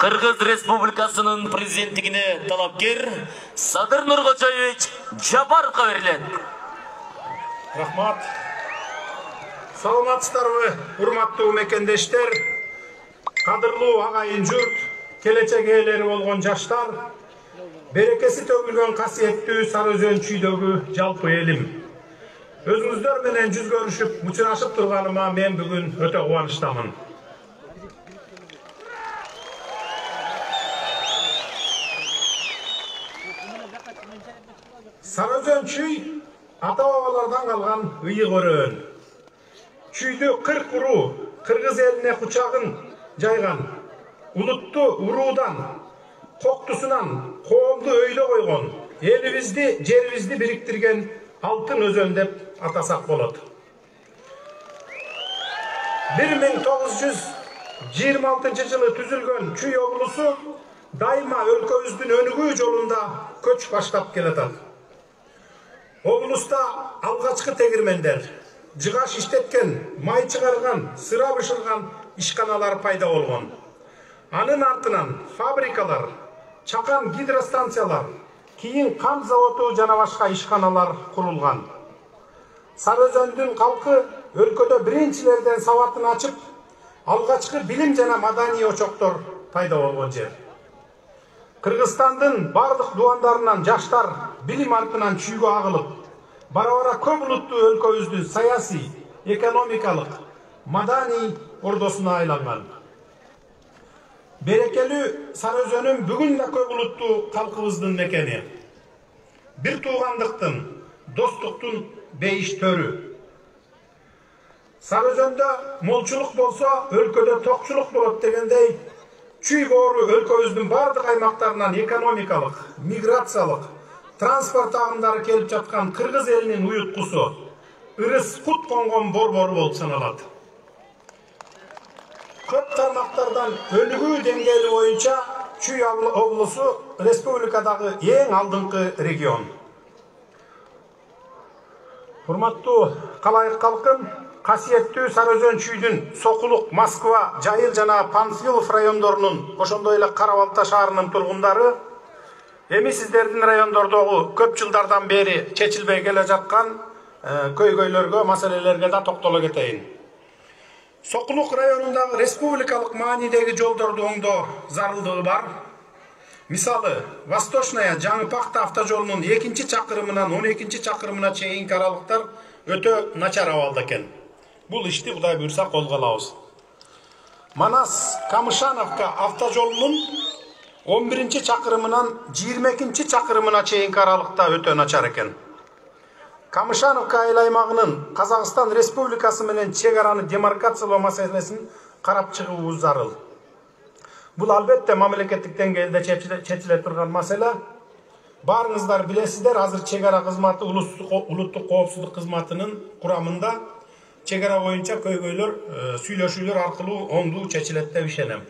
Кыргыз Республикасынын президенттигине талапкер Садыр Нуркожоевич Жапаровго берилет. Рахмат. Саламатсыздарбы, урматтуу мекендештер, кадырлуу агайын журт, келечек ээлери болгон жаштар, берекеси төгүлгөн касиеттүү Сары Өзөн чүйдөгү жалпы элим. Өзүңүздөр менен жүз көрүшүп, мучурашып турганыма мен бүгүн өтө кубанычтамын. Сары Өзөн чүй ата-бабалардан калган ыйык өрөөн. Чүйдү 40 уруу Кыргыз элине кучагын жайган, улутту уруудан, коктусунан коомду өйдө койгон, элибизди, жерибизди бириктирген алтын өзөн деп атасак болот. 1926 жылы түзүлгөн Чүй облусу дайыма өлкөбүздүн өнүгүү жолунда көч баштап келатат. Облуста алгачкы тегирмендер, жыгаш иштеткен, май чыгарган, сыра бышырган ишканалар пайда болгон. Анын артынан фабрикалар, чакан гидростанциялар, кийин кам заводу жана башка ишканалар курулган. Сары Өзөндүн калкы өлкөдө биринчилерден сабатын ачып, алгачкы билим жана маданий очоктор пайда болгон жер. Кыргызстандын бардык дуандарынан жаштар билим артынан чүйгө агылып, бара-бара көп улуттуу өлкөбүздүн саясий, экономикалык, маданий ордосуна айланган. Берекелүү Сары Өзөнүн бүгүн да көп улуттуу калкыбыздын мекени. Бир туугандыктын, достуктун бейиш төрү. Сары Өзөндө молчулук болсо, өлкөдө токчулук болот дегендей, Чүй боору өлкөбүздүн бардык аймактарынан экономикалык, миграциялык, транспорт агымдары келип жаткан Кыргыз элинин уюткусу, ырыс кут конгон борбору болуп саналат. Көп тармактардан өнүгүү деңгээли боюнча Чүй облусу республикадагы эң алдыңкы регион. Урматтуу калайык калкым, касиеттүү Сары Өзөн чүйдүн Сокулук, Москва, Жайыл жана Панфилов райондорунун, ошондой эле Кара-Балта шаарынын тургундары эми сиздердин райондордогу көп жылдардан бери чечилбей келе жаткан көйгөйлөргө, маселелерге да токтоло кетейин. Сокулук районундагы республикалык маанидеги жолдорду оңдоо зарылдыгы бар. Мисалы, Восточная Жаңы-Пахта автожолунун 2-чи чакырымынан 12-чи чакырымына чейинки аралыктар өтө начар абалда экен. Бул ишти Кудай буйрса колго алабыз. Манас Камышановка автожолунун 11-чи чакырымынан 22-чи чакырымына чейинки аралыкта өтө начар экен. Камышановка айыл аймагынын Казакстан Республикасы менен чек араны демаркациялоо маселесин карап чыгуубуз зарыл. Бул албетте мамлекеттик деңгээлде чечиле турган маселе. Барыңыздар билесиздер, азыр чек ара кызматы улуттук коопсуздук кызматынын курамында чек ара боюнча көйгөйлөр, сүйлөшүүлөр аркылуу оңдуу чечилет деп ишенем.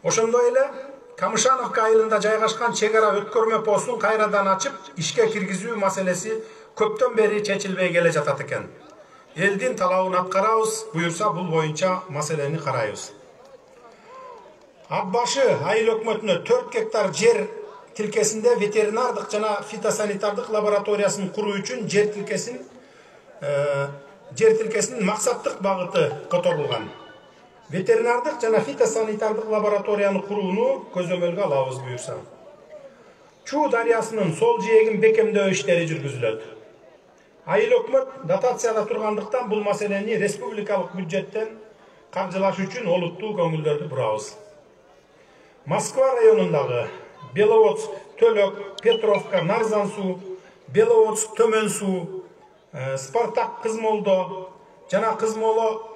Ошондой эле Камышановка айылында жайгашкан чек ара өткөрмө постун кайрадан ачып, ишке киргизүү маселеси көптөн бери чечилбей келе жатат экен. Элдин талабын аткарабыз, буюрса бул боюнча маселени карайбыз. Аббашы айыл өкмөтүнө 4 гектар жер тилкесинде ветеринардык жана фитосанитардык лабораториясын куруу үчүн жер тилкесинин максаттык багыты которулган. Ветеринардык жана фитосанитардык лабораторияны курууну көзөмөлгө алабыз буюрса. Чуу дарыясынын сол жээгин бекемдөө иштери жүргүзүлөт. Айыл өкмөт дотацияда тургандыктан бул маселени республикалык бюджеттен каржылаш үчүн олуттуу көңүлдөрдү бурабыз. Москва районундагы Беловодск, Төлөк, Петровка, Нарзансуу, Беловодск, Төмөн суу, Спартак, Кызмолдо жана Кызмоло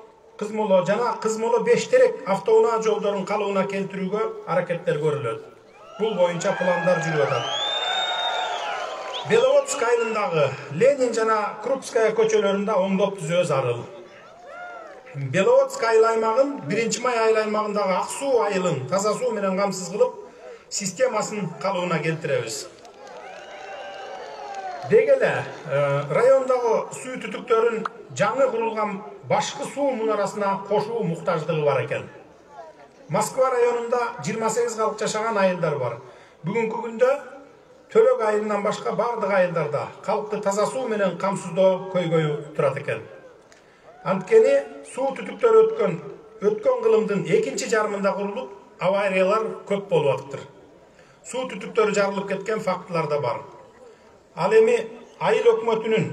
Бештерек автоунаа жолдорун калыбына келтирүүгө аракеттер көрүлөт. Бул боюнча пландар жүрүп атат. Беловодск айылындагы Ленин жана Крупская көчөлөрүндө оңдоп түзөө зарыл. Беловодск айыл аймагын 1-май айыл аймагындагы Ак суу айылын таза суу менен камсыз кылып, системасын калыбына келтиребиз. Дегеле райондагы суу түтүктөрүн жаңы курулган башкы суу мунарасына кошуу муктаждыгы бар экен. Moskva rayonunda 28 kalıp yaşagan ayılдар бар. Бүгүнкү күндө Төлөк айылынан башка бардык айылдарда калкты таза суу менен камсыздоо көйгөйү турат экен. Анткени суу түтүктөрү өткөн кылымдын экинчи жарымында курулуп, авариялар көп болуп атыптыр. Суу түтүктөрү жарылып кеткен фактылар да бар. Ал эми айыл өкмөтүнүн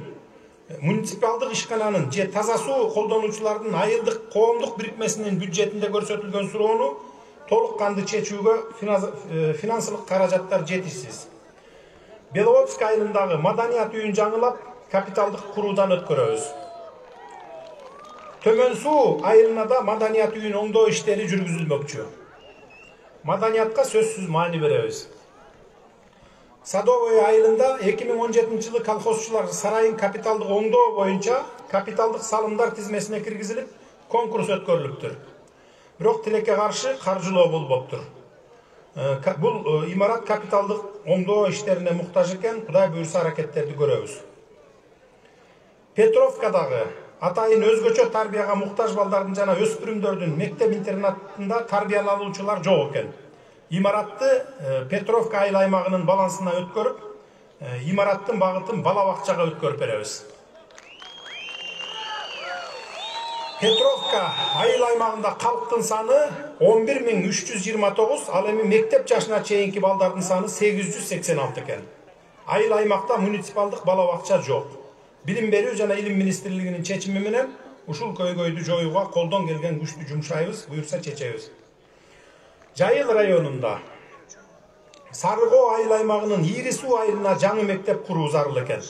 муниципалдык ишкананын же таза суу колдонуучулардын айылдык коомдук бирикмесинин бюджетинде көрсөтүлгөн суроону толук канды чечүүгө финансылык каражаттар жетишсиз. Беловодск айылындагы маданият үйүн жаңылап, капиталдык куруудан өткөрөбүз. Төмөн суу айылына да маданият үйүн оңдоо иштери жүргүзүлмөкчү. Маданиятка сөзсүз маани беребиз. Садовый айылында 2017 жылы колхозчулар сарайын капиталдык оңдоо боюнча капиталдык салымдар тизмесине киргизилип, конкурс өткөрүлүптүр. Бирок тилекке каршы каржылоо болбоптур. Бул имарат капиталдык оңдоо иштерине муктаж экен, Кудай буйрса аракеттерди көрөбүз. Петровкадагы атайын өзгөчө тарбияга муктаж балдардын жана өспүрүмдөрдүн мектеп-интернатында тарбиялануучулар жок экен. Имаратты Петровка айыл аймагынын балансына өткөрүп, имараттын багытын бала бакчага өткөрүп беребиз. Петровка айыл аймагында калктын саны 11.329, ал эми мектеп жашына чейинки балдардын саны 886 экен. Айыл аймакта муниципалдык бала бакча жок. Билим берүү жана илим министрлигинин чечими менен ушул көйгөйдү жоюуга колдон келген күчтү жумшайбыз, буйрса чечебиз. Жайыл районунда Сарыгоо айыл аймагынын Ири суу айылына жаңы мектеп куруу зарыл экен.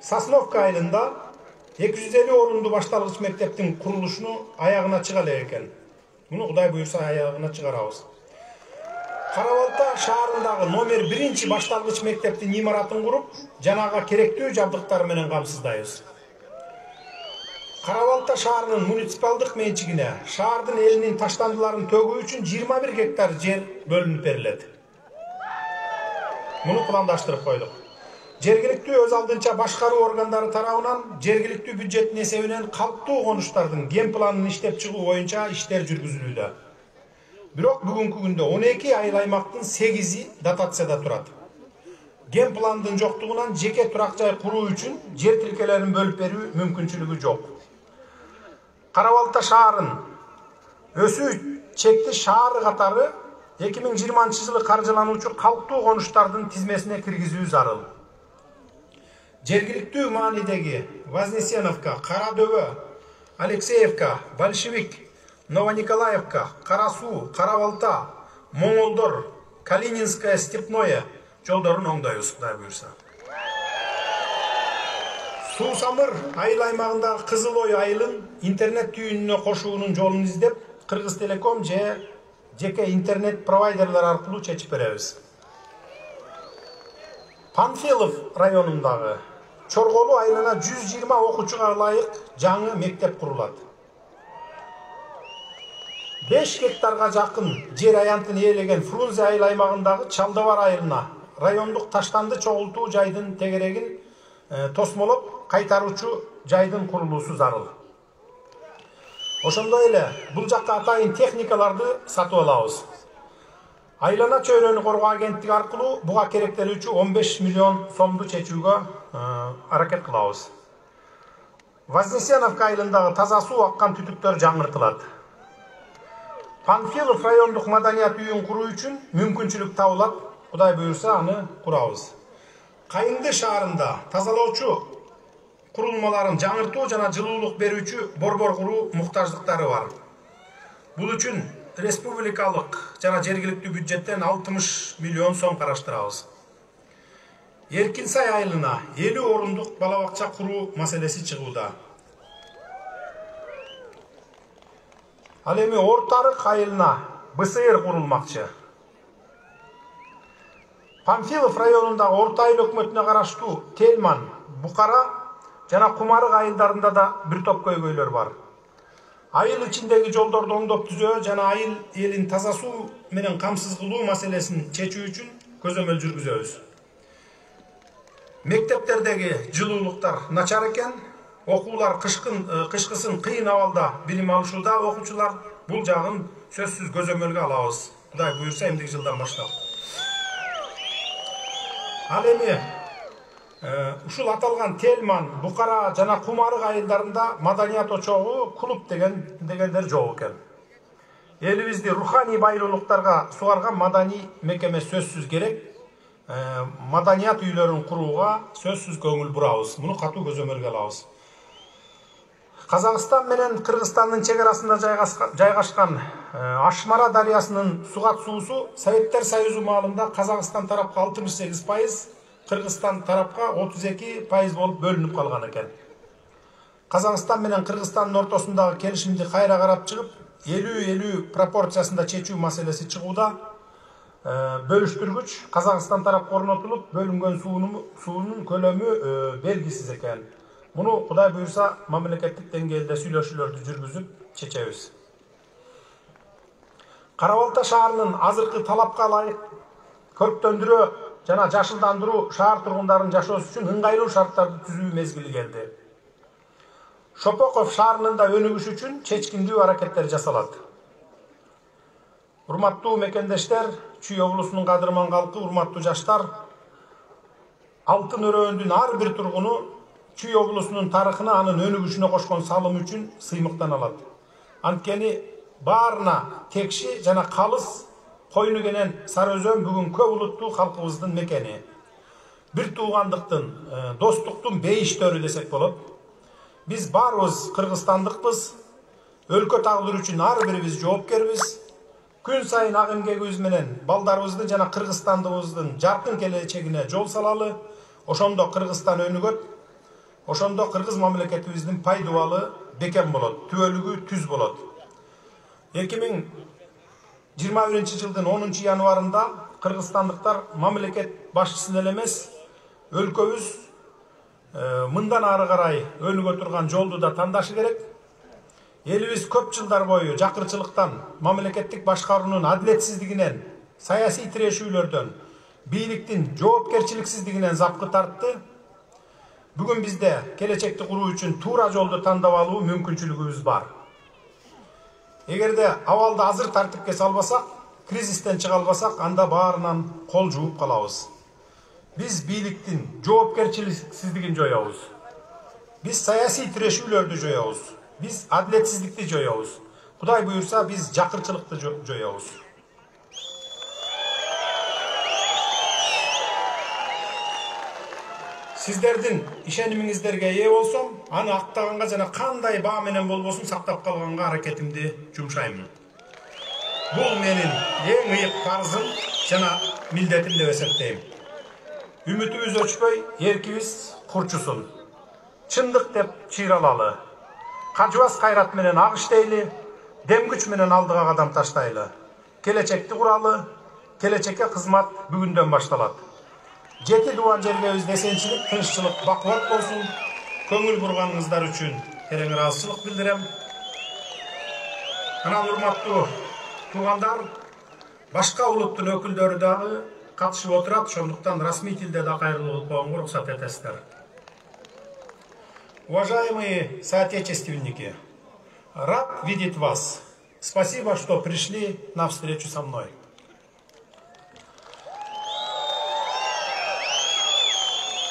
Сосновка айылында 250 орунду башталгыч мектептин курулушуну аягына чыга элек экен. Муну Кудай буйрса аягына чыгарабыз. Карабалта шаарындагы номер 1 башталгыч мектептин имаратын куруп, жанага керектүү жабдыктар менен камсыздайбыз. Карабалта шаарынын муниципалдык менчигине шаардын элинин таштандыларын төгүү үчүн 21 гектар жер бөлүнүп берилет. Муну пландаштырып койдук. Жергиликтүү өз алдынча башкаруу органдары тарабынан жергиликтүү бюджеттин эсебинен калктуу конуштардын ген планын иштеп чыгуу боюнча иштер жүргүзүлүүдө. Бирок бүгүнкү күндө 12 айыл аймактын 8-и дотацияда турат. Ген пландын жоктугунан жеке турак жай куруу үчүн жер тилкелерин бөлүп берүү мүмкүнчүлүгү жок. Карабалта шаарын өсүү чекти шаары катары 2020 жылы каржылануучу калктуу конуштардын тизмесине киргизүү зарыл. Жергиликтүү маанидеги Вознесеновка, Карадөбө, Алексеевка, Большевик, Новониколаевка, Карасуу, Карабалта, Моңолдор, Калининское, Степное жолдорун оңдойбуз, Кудай буйрса. Суу Самыр айыл аймагындагы Кызыл Ой айылын интернет түйүнүнө кошуунун жолун издеп, Кыргыз Телеком же жеке интернет провайдерлер аркылуу чечип беребиз. Панфилов районундагы Чорголу айылына 120 окуучуга ылайык жаңы мектеп курулат. 5 гектарга жакын жер аянтын ээлеген Фрунзе айыл аймагындагы Чалдыбар айылына райондук таштанды чогултуу жайдын тегерегин тосмолоп кайтаруучу жайдын курулуусу зарыл. Ошондой эле бул жакка атайын техникаларды сатып алабыз. Айлана чөйрөнү коргоо агенттиги аркылуу буга керектелүүчү 15 миллион сомду чечүүгө аракет кылабыз. Вознесеновка айылындагы таза суу аккан түтүктөр жаңыртылат. Панфилов райондук маданият үйүн куруу үчүн мүмкүнчүлүк табылат, Кудай буйрса аны курабыз. Кайыңды шаарында тазалоочу курулмаларын жаңыртуу жана жылуулук берүүчү борбор куруу муктаждыктары бар. Бул үчүн республикалык жана жергиликтүү бюджеттен 60 миллион сом караштырабыз. Эркинсай айылына 50 орундук бала бакча куруу маселеси чыгууда. Ал эми Ортарык айылына БСР курулмакчы. Панфилов районундагы Орто айыл өкмөтүнө караштуу Телман, Букара жана Кумарык айылдарында да бир топ көйгөйлөр бар. Айыл ичиндеги жолдорду оңдоп түзөө жана айыл элин таза суу менен камсыз кылуу маселесин чечүү үчүн көзөмөл жүргүзөбүз. Мектептердеги жылуулуктар начар экен, окуулар кышкысын кыйын абалда билим алышууда, окуучулар Бул жагын сөзсүз көзөмөлгө алабыз. Кудай буйрса эмдиги жылдан баштап. Ал эми ушул аталган Тельман, Букара жана Кумарык айылдарында маданият очогу, клуб дегендер жок экен. Элибизди руханий байлуулуктарга сугарган маданий мекеме сөзсүз керек. Маданият үйлөрүн курууга сөзсүз көңүл бурабыз. Муну катуу көзөмөлгө алабыз. Казакстан менен Кыргызстандын чек арасында жайгашкан Ашмара дарыясынын сугат суусу Советтер Союзу маалында Казакстан тарапка 68%, Кыргызстан тарапка 32% болуп бөлүнүп калган экен. Казакстан менен Кыргызстандын ортосундагы келишимди кайра карап чыгып, 50-50 пропорциясында чечүү маселеси чыгууда. Бөлүштүргүч Казакстан тарапка орнотулуп, бөлүнгөн суунун көлөмү белгисиз экен. Муну Кудай буйрса мамлекеттик деңгээлде сүйлөшүүлөрдү жүргүзүп чечебиз. Кара Балта шаарынын азыркы талапка ылайык көрктөндүрүү жана жашылдандыруу шаар тургундарын жашоосу үчүн ыңгайлуу шарттарды түзүү мезгили келди. Шопоков шаарынын да өнүгүшү үчүн чечкиндүү аракеттер жасалат. Урматтуу мекендештер, Чүй облусунун кадырман калкы, урматтуу жаштар, Алтын өрөөндүн ар бир тургуну Чүй облусунун тарыхына, анын өнүгүшүнө кошкон салымы үчүн сыймыктан алат. Анткени баарына текши жана калыс койну кенен Сары Өзөн бүгүн көп улуттуу калкыбыздын мекени. Бир туугандыктын, достуктун бейиштөрү десек болот. Биз баарыбыз кыргызстандыкпыз. Өлкө тагдыры үчүн ар бирибиз жоопкербиз. Күн сайын ак эмгегибиз менен балдарыбыздын жана Кыргызстандыбыздын жаркын келечегине жол салалы. Ошондо Кыргызстан өнүгөт. Ошондо кыргыз мамлекетибиздин пайдубалы бекем болот, түбөлүгү түз болот. 2021-жылдын 10 январында кыргызстандыктар мамлекет башчысын эле эмес, өлкөбүз мындан ары карай өнүгө турган жолду да тандашы керек. Элибиз көп жылдар бою жакырчылыктан, мамлекеттик башкаруунун адилетсиздигинен, саясий тирешүүлөрдөн, бийликтин жоопкерчиликсиздигинен запкы тартты. Бүгүн бизде келечекти куруу үчүн туура жолду тандап алуу мүмкүнчүлүгүбүз бар. Эгерде абалды азыр тартипке салбасак, кризистен чыга албасак, анда баарынан кол жууп калабыз. Биз бийликтин жоопкерчиликсиздигин жоёбуз. Биз саясий тирешүүлөрдү жоёбуз. Биз адилетсиздикти жоёбуз. Кудай буйрса, биз жакырчылыкты жоёбуз. Сиздердин ишенимиңиздерге ээ болсом, аны актаганга жана кандай баа менен болбосун сактап калганга аракетимди жумшайм. Бул менин эң ыйык парызым жана милдетим деп эсептейм. Үмүтүбүз өчпөй, эркибиз курчусун. Чындык деп чыйралалы. Кажыбас кайрат менен агыш дейли, дем күч менен алдыга кадам таштайлы. Келечекти куралы, келечекке кызмат бүгүндөн башталат. Жети дуан жергебизде эсенчилик, тынччылык, бакубат болсун. Көңүл бурганыңыздар үчүн терең ыраазычылык билдирем. Анан урматтуу туугандар, башка улуттун өкүлдөрү дагы катышып отурат, ошондуктан расмий тилде да кайрылуу кылып коюнга уруксат этесиздер. Уважаемые соотечественники, рад видеть вас. Спасибо, что пришли на встречу со мной.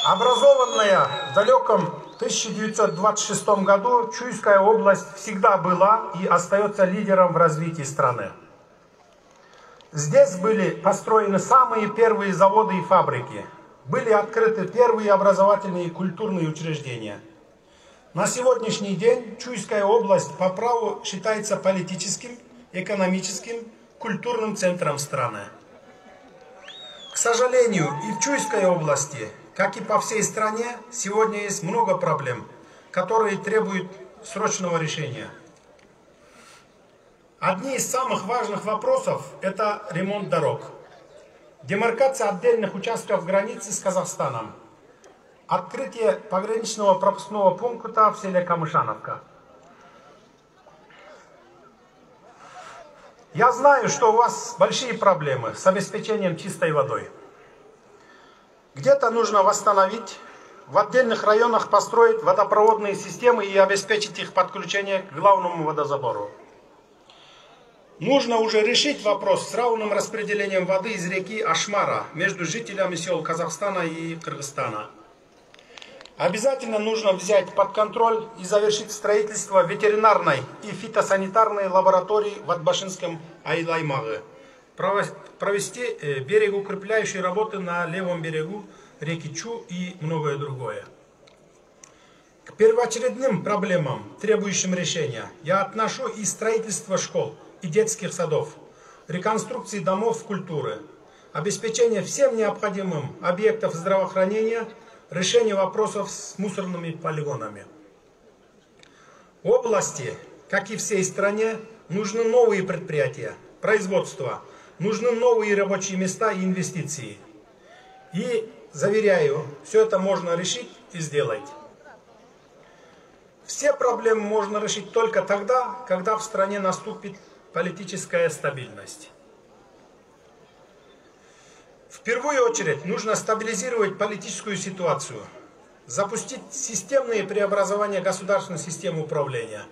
Образованная в далеком 1926 году, Чуйская область всегда была и остается лидером в развитии страны. Здесь были построены самые первые заводы и фабрики. Были открыты первые образовательные и культурные учреждения. На сегодняшний день Чуйская область по праву считается политическим, экономическим, культурным центром страны. К сожалению, и в Чуйской области, как и по всей стране, сегодня есть много проблем, которые требуют срочного решения. Одни из самых важных вопросов – это ремонт дорог, демаркация отдельных участков границы с Казахстаном, открытие пограничного пропускного пункта в селе Камышановка. Я знаю, что у вас большие проблемы с обеспечением чистой водой. Где-то нужно восстановить, в отдельных районах построить водопроводные системы и обеспечить их подключение к главному водозабору. Нужно уже решить вопрос с равным распределением воды из реки Ашмара между жителями сел Казахстана и Кыргызстана. Обязательно нужно взять под контроль и завершить строительство ветеринарной и фитосанитарной лаборатории в Атбашинском айлаймагы. Провести берегоукрепляющие работы на левом берегу реки Чу и многое другое. К первоочередным проблемам, требующим решения, я отношу и строительство школ и детских садов, реконструкции домов культуры, обеспечение всем необходимым объектов здравоохранения, решение вопросов с мусорными полигонами. В области, как и всей стране, нужны новые предприятия, производство, нужны новые рабочие места и инвестиции. И, заверяю, все это можно решить и сделать. Все проблемы можно решить только тогда, когда в стране наступит политическая стабильность. В первую очередь нужно стабилизировать политическую ситуацию, запустить системные преобразования государственной системы управления,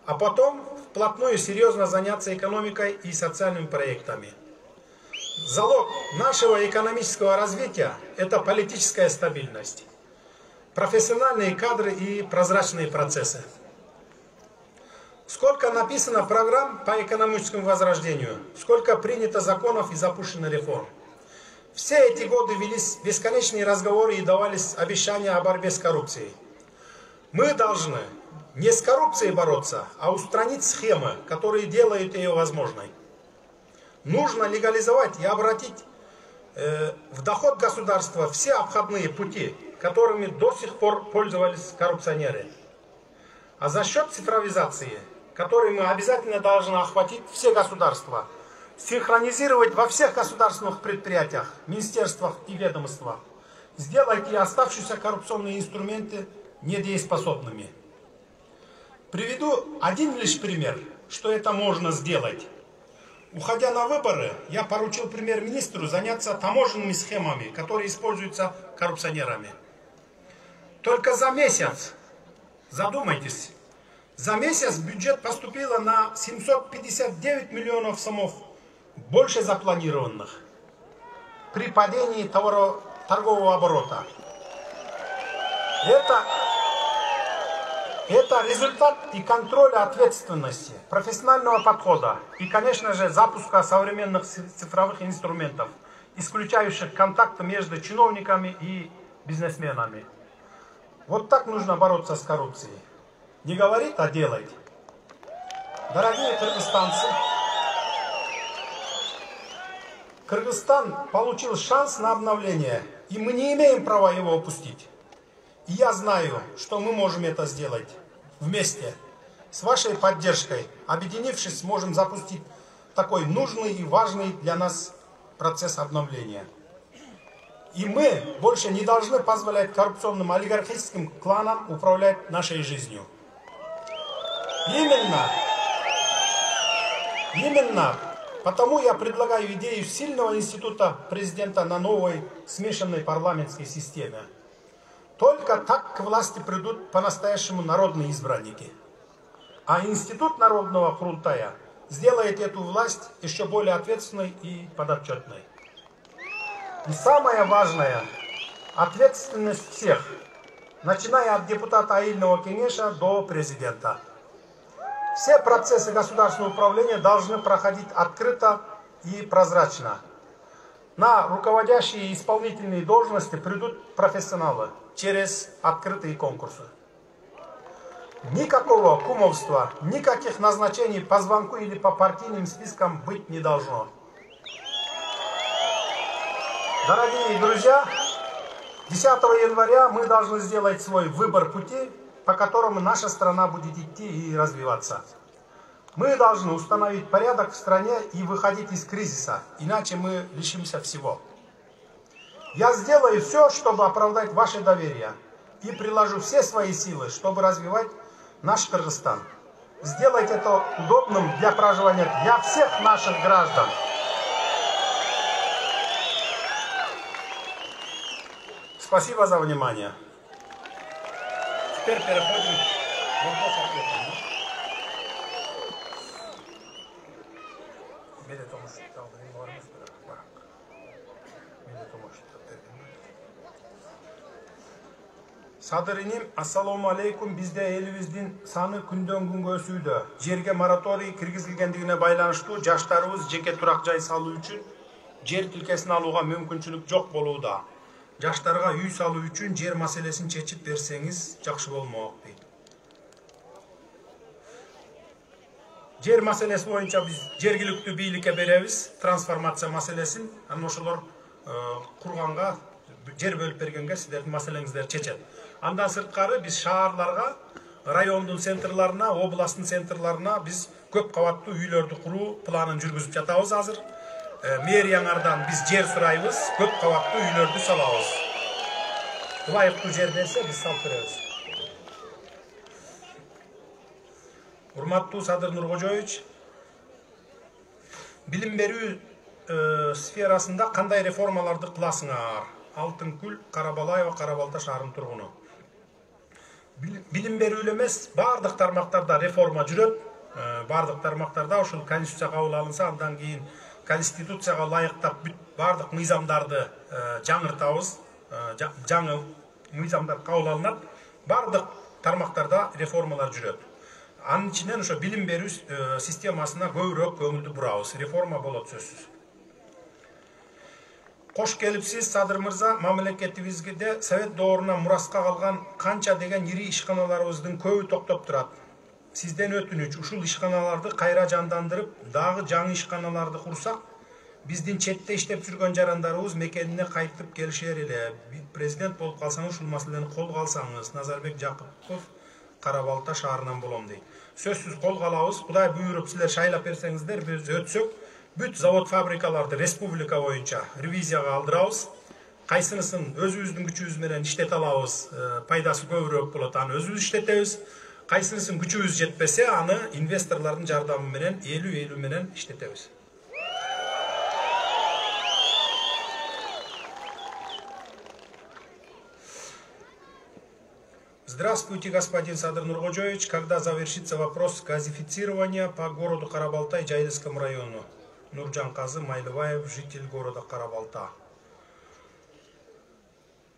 а потом вплотную серьезно заняться экономикой и социальными проектами. Залог нашего экономического развития – это политическая стабильность, профессиональные кадры и прозрачные процессы. Сколько написано программ по экономическому возрождению, сколько принято законов и запущено реформ. Все эти годы велись бесконечные разговоры и давались обещания о борьбе с коррупцией. Мы должны не с коррупцией бороться, а устранить схемы, которые делают ее возможной. Нужно легализовать и обратить в доход государства все обходные пути, которыми до сих пор пользовались коррупционеры. А за счет цифровизации, которой мы обязательно должны охватить все государства, синхронизировать во всех государственных предприятиях, министерствах и ведомствах, сделать и оставшиеся коррупционные инструменты недееспособными. Приведу один лишь пример, что это можно сделать. Уходя на выборы, я поручил премьер-министру заняться таможенными схемами, которые используются коррупционерами. Только за месяц, задумайтесь, за месяц в бюджет поступило на 759 миллионов сомов, больше запланированных, при падении торгового оборота. Это результат и контроля ответственности, профессионального подхода и, конечно же, запуска современных цифровых инструментов, исключающих контакты между чиновниками и бизнесменами. Вот так нужно бороться с коррупцией. Не говорить, а делать. Дорогие кыргызстанцы, Кыргызстан получил шанс на обновление, и мы не имеем права его упустить. И я знаю, что мы можем это сделать вместе. С вашей поддержкой, объединившись, сможем запустить такой нужный и важный для нас процесс обновления. И мы больше не должны позволять коррупционным олигархическим кланам управлять нашей жизнью. Именно потому я предлагаю идею сильного института президента на новой смешанной парламентской системе. Только так к власти придут по-настоящему народные избранники. А институт народного Курултая сделает эту власть еще более ответственной и подотчетной. И самое важное – ответственность всех, начиная от депутата Аильного Кенеша до президента. Все процессы государственного управления должны проходить открыто и прозрачно. На руководящие исполнительные должности придут профессионалы через открытые конкурсы. Никакого кумовства, никаких назначений по звонку или по партийным спискам быть не должно. Дорогие друзья, 10 января мы должны сделать свой выбор пути, по которому наша страна будет идти и развиваться. Мы должны установить порядок в стране и выходить из кризиса, иначе мы лишимся всего. Я сделаю все, чтобы оправдать ваше доверие, и приложу все свои силы, чтобы развивать наш Кыргызстан. Сделать это удобным для проживания для всех наших граждан. Спасибо за внимание. Теперь переходим к вопрос-ответам. Sadır inim, assalamu aleykum. Bizde elimizdin sаны күндөн күнгө өсүүдө. Жерге мораторий киргизилгендигине байланыштуу жаштарыбыз жеке турак жай салуу үчүн жер тилкесин алууга мүмкүнчүлүк жок болууда. Жаштарга үй салуу үчүн жер маселесин чечип берсеңиз жакшы болмок дейт. Жер маселеси боюнча биз жергиликтүү бийликке беребиз, трансформация маселесин. Анан ошолор курганга, жер бөлүп бергенге сиздердин маселеңиздер чечет. Андан сырткары биз шаарларга, райондун центрларына, областтын центрларына биз көп кабаттуу үйлөрдү куруу планын жүргүзүп жатабыз азыр. Мэрияңардан биз жер сурайбыз, көп кабаттуу үйлөрдү салабыз. Ылайыктуу жер берсе биз салып беребиз. Урматтуу Садыр Нуркожоевич, билим берүү сферасында кандай реформаларды кыласыңар? Алтынкүл Карабалаева, Карабалта шаарынын тургуну. Билим берүү эмес, бардык тармактарда реформа жүрөт. Бардык тармактарда ошол конституция кабыл алынса, андан кийин конституцияга ылайыктап бардык мыйзамдарды жаңыртабыз. Жаңы мыйзамдар кабыл алынат. Бардык тармактарда реформалар жүрөт. Анын ичинен ошо билим берүү системасына көбүрөөк көңүлдү бурабыз. Реформа болот сөзсүз. Кош келипсиз, Садыр мырза. Мамлекетибизде совет доорунан мураска калган канча деген ири ишканаларыбыздын көбү токтоп турат. Сизден өтүнүч, ушул ишканаларды кайра жандандырып, дагы жаңы ишканаларды курсак, биздин четте иштеп жүргөн жарандарыбыз мекенине кайтып келишер эле. Президент болуп калсаңыз, ушул маселени колго алсаңыз. Назарбек Жакупов, Карабалта шаарынан болом дейт. Сөзсүз колго алабыз. Кудай буйруп силер шайлап берсеңиздер, биз өтсөк, бүт завод-фабрикаларды республика боюнча ревизияга алдырабыз. Кайсынысын өзүбүздүн күчүбүз менен иштете алабыз, пайдасы көбүрөөк болот, аны өзүбүз иштетебиз. Кайсынысын күчүбүз жетпесе, аны инвесторлордун жардамы менен 50-50 менен иштетебиз. Здравствуйте, господин Садыр Нуркожоевич. Когда завершится вопрос газифицирования по городу Карабалта и Жайылскому району? Нурджан Казы Майлыбаев, житель города Карабалта.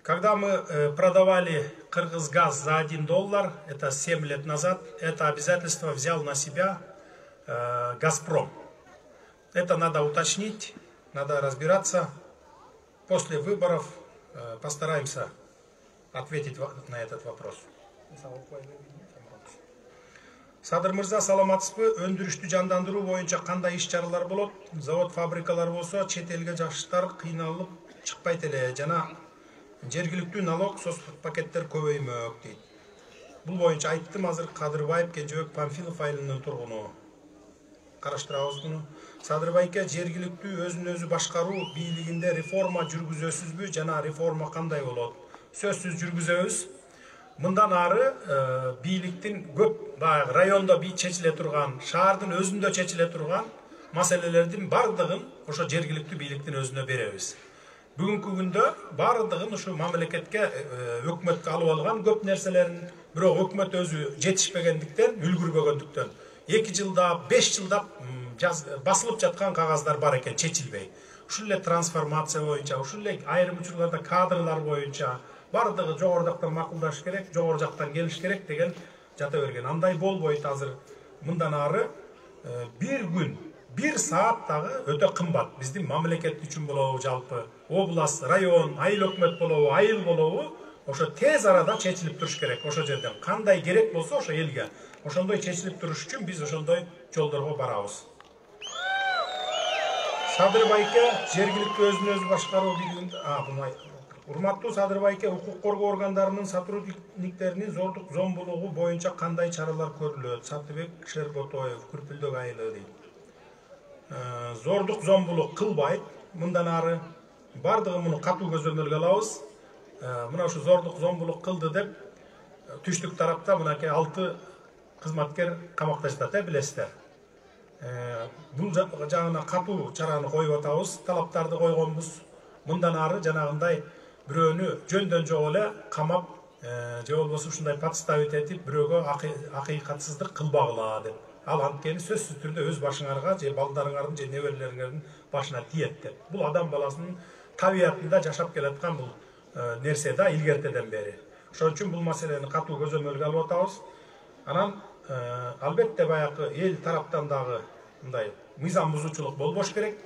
Когда мы продавали Кыргызгаз за $1, это 7 лет назад, это обязательство взял на себя Газпром. Это надо уточнить, надо разбираться. После выборов постараемся ответить на этот вопрос. Садыр мырза, саламатсызбы? Өндүрүштү жандандыруу боюнча кандай иш-чаралар болот? Завод, фабрикалар болсо, чет элге жаштар кыйналып чыкпайт эле, жана жергиликтүү налог соцпакеттер көбөймөк дейт. Бул боюнча айттым азыр. Кадырбаев Кенжебек Памфилов айылынын тургуну. Караштырабыз муну. Садыр байке, жергиликтүү өзүн өзү башкаруу бийлигинде реформа жүргүзөсүзбү, жана реформа кандай болот? Сөзсүз жүргүзөбүз. Мындан ары бийликтин көп баягы райондо чечиле турган, шаардын өзүндө чечиле турган маселелердин бардыгын ошо жергиликтүү бийликтин өзүнө беребиз. Бүгүнкү күндө бардыгын ушу мамлекетке, өкмөткө алып алган көп нерселерин, бирок өкмөт өзү жетишпегендиктен, үлгүрбөгөндүктөн 2 жылда, 5 жылда басылып жаткан кагаздар бар экен, чечилбей. Ушул эле трансформация боюнча, ушул эле айрым учурларда кадрлар боюнча бардыгы жогору жактан макулдаш керек, жогору жактан келиш керек деген жата берген. Андай болбойт азыр. Мындан ары бир күн, 1 саат дагы өтө кымбат. Биздин мамлекет үчүн болобу, жалпы область, район, айыл өкмөт болобу, айыл болобу, ошо тез арада чечилип туруш керек. Ошо жерден кандай керек болсо ошо элге, ошондой чечилип туруш үчүн биз ошондой жолдорго барабыз. Садыр байке, жергиликтүү өзүн өзү башкаруу бийлигинде, урматтуу Садыр байке, укук коргоо органдарынын сотрудниктеринин зордук зомбулугу боюнча кандай чаралар көрүлөт? Сатыбек Шерботоев, Күрпүлдөк айылы дейт. Зордук зомбулук кылбайт. Мындан ары бардыгы муну катуу көзөмөлгө алабыз. Мына ушу зордук зомбулук кылды деп түштүк тарапта мынакей 6 кызматкер камакта жатат, билесиздер. Бул жагына катуу чараны коюп атабыз, талаптарды койгонбуз. Мындан ары жанагындай бирөөнү жөндөн жок эле камап, же болбосо ушундай подставить этип бирөөгө акыйкатсыздык кылбагыла деп Ал анткени сөзсүз түрдө өз башыңарга же балдарыңардын же неберелериңердин башына тиет деп. Бул адам баласынын табиятында жашап келаткан бул нерсе да илгертеден бери. Ошон үчүн бул маселени катуу көзөмөлгө алып атабыз. Анан албетте баягы эл тараптан дагы мындай мыйзам бузуучулук болбош керек.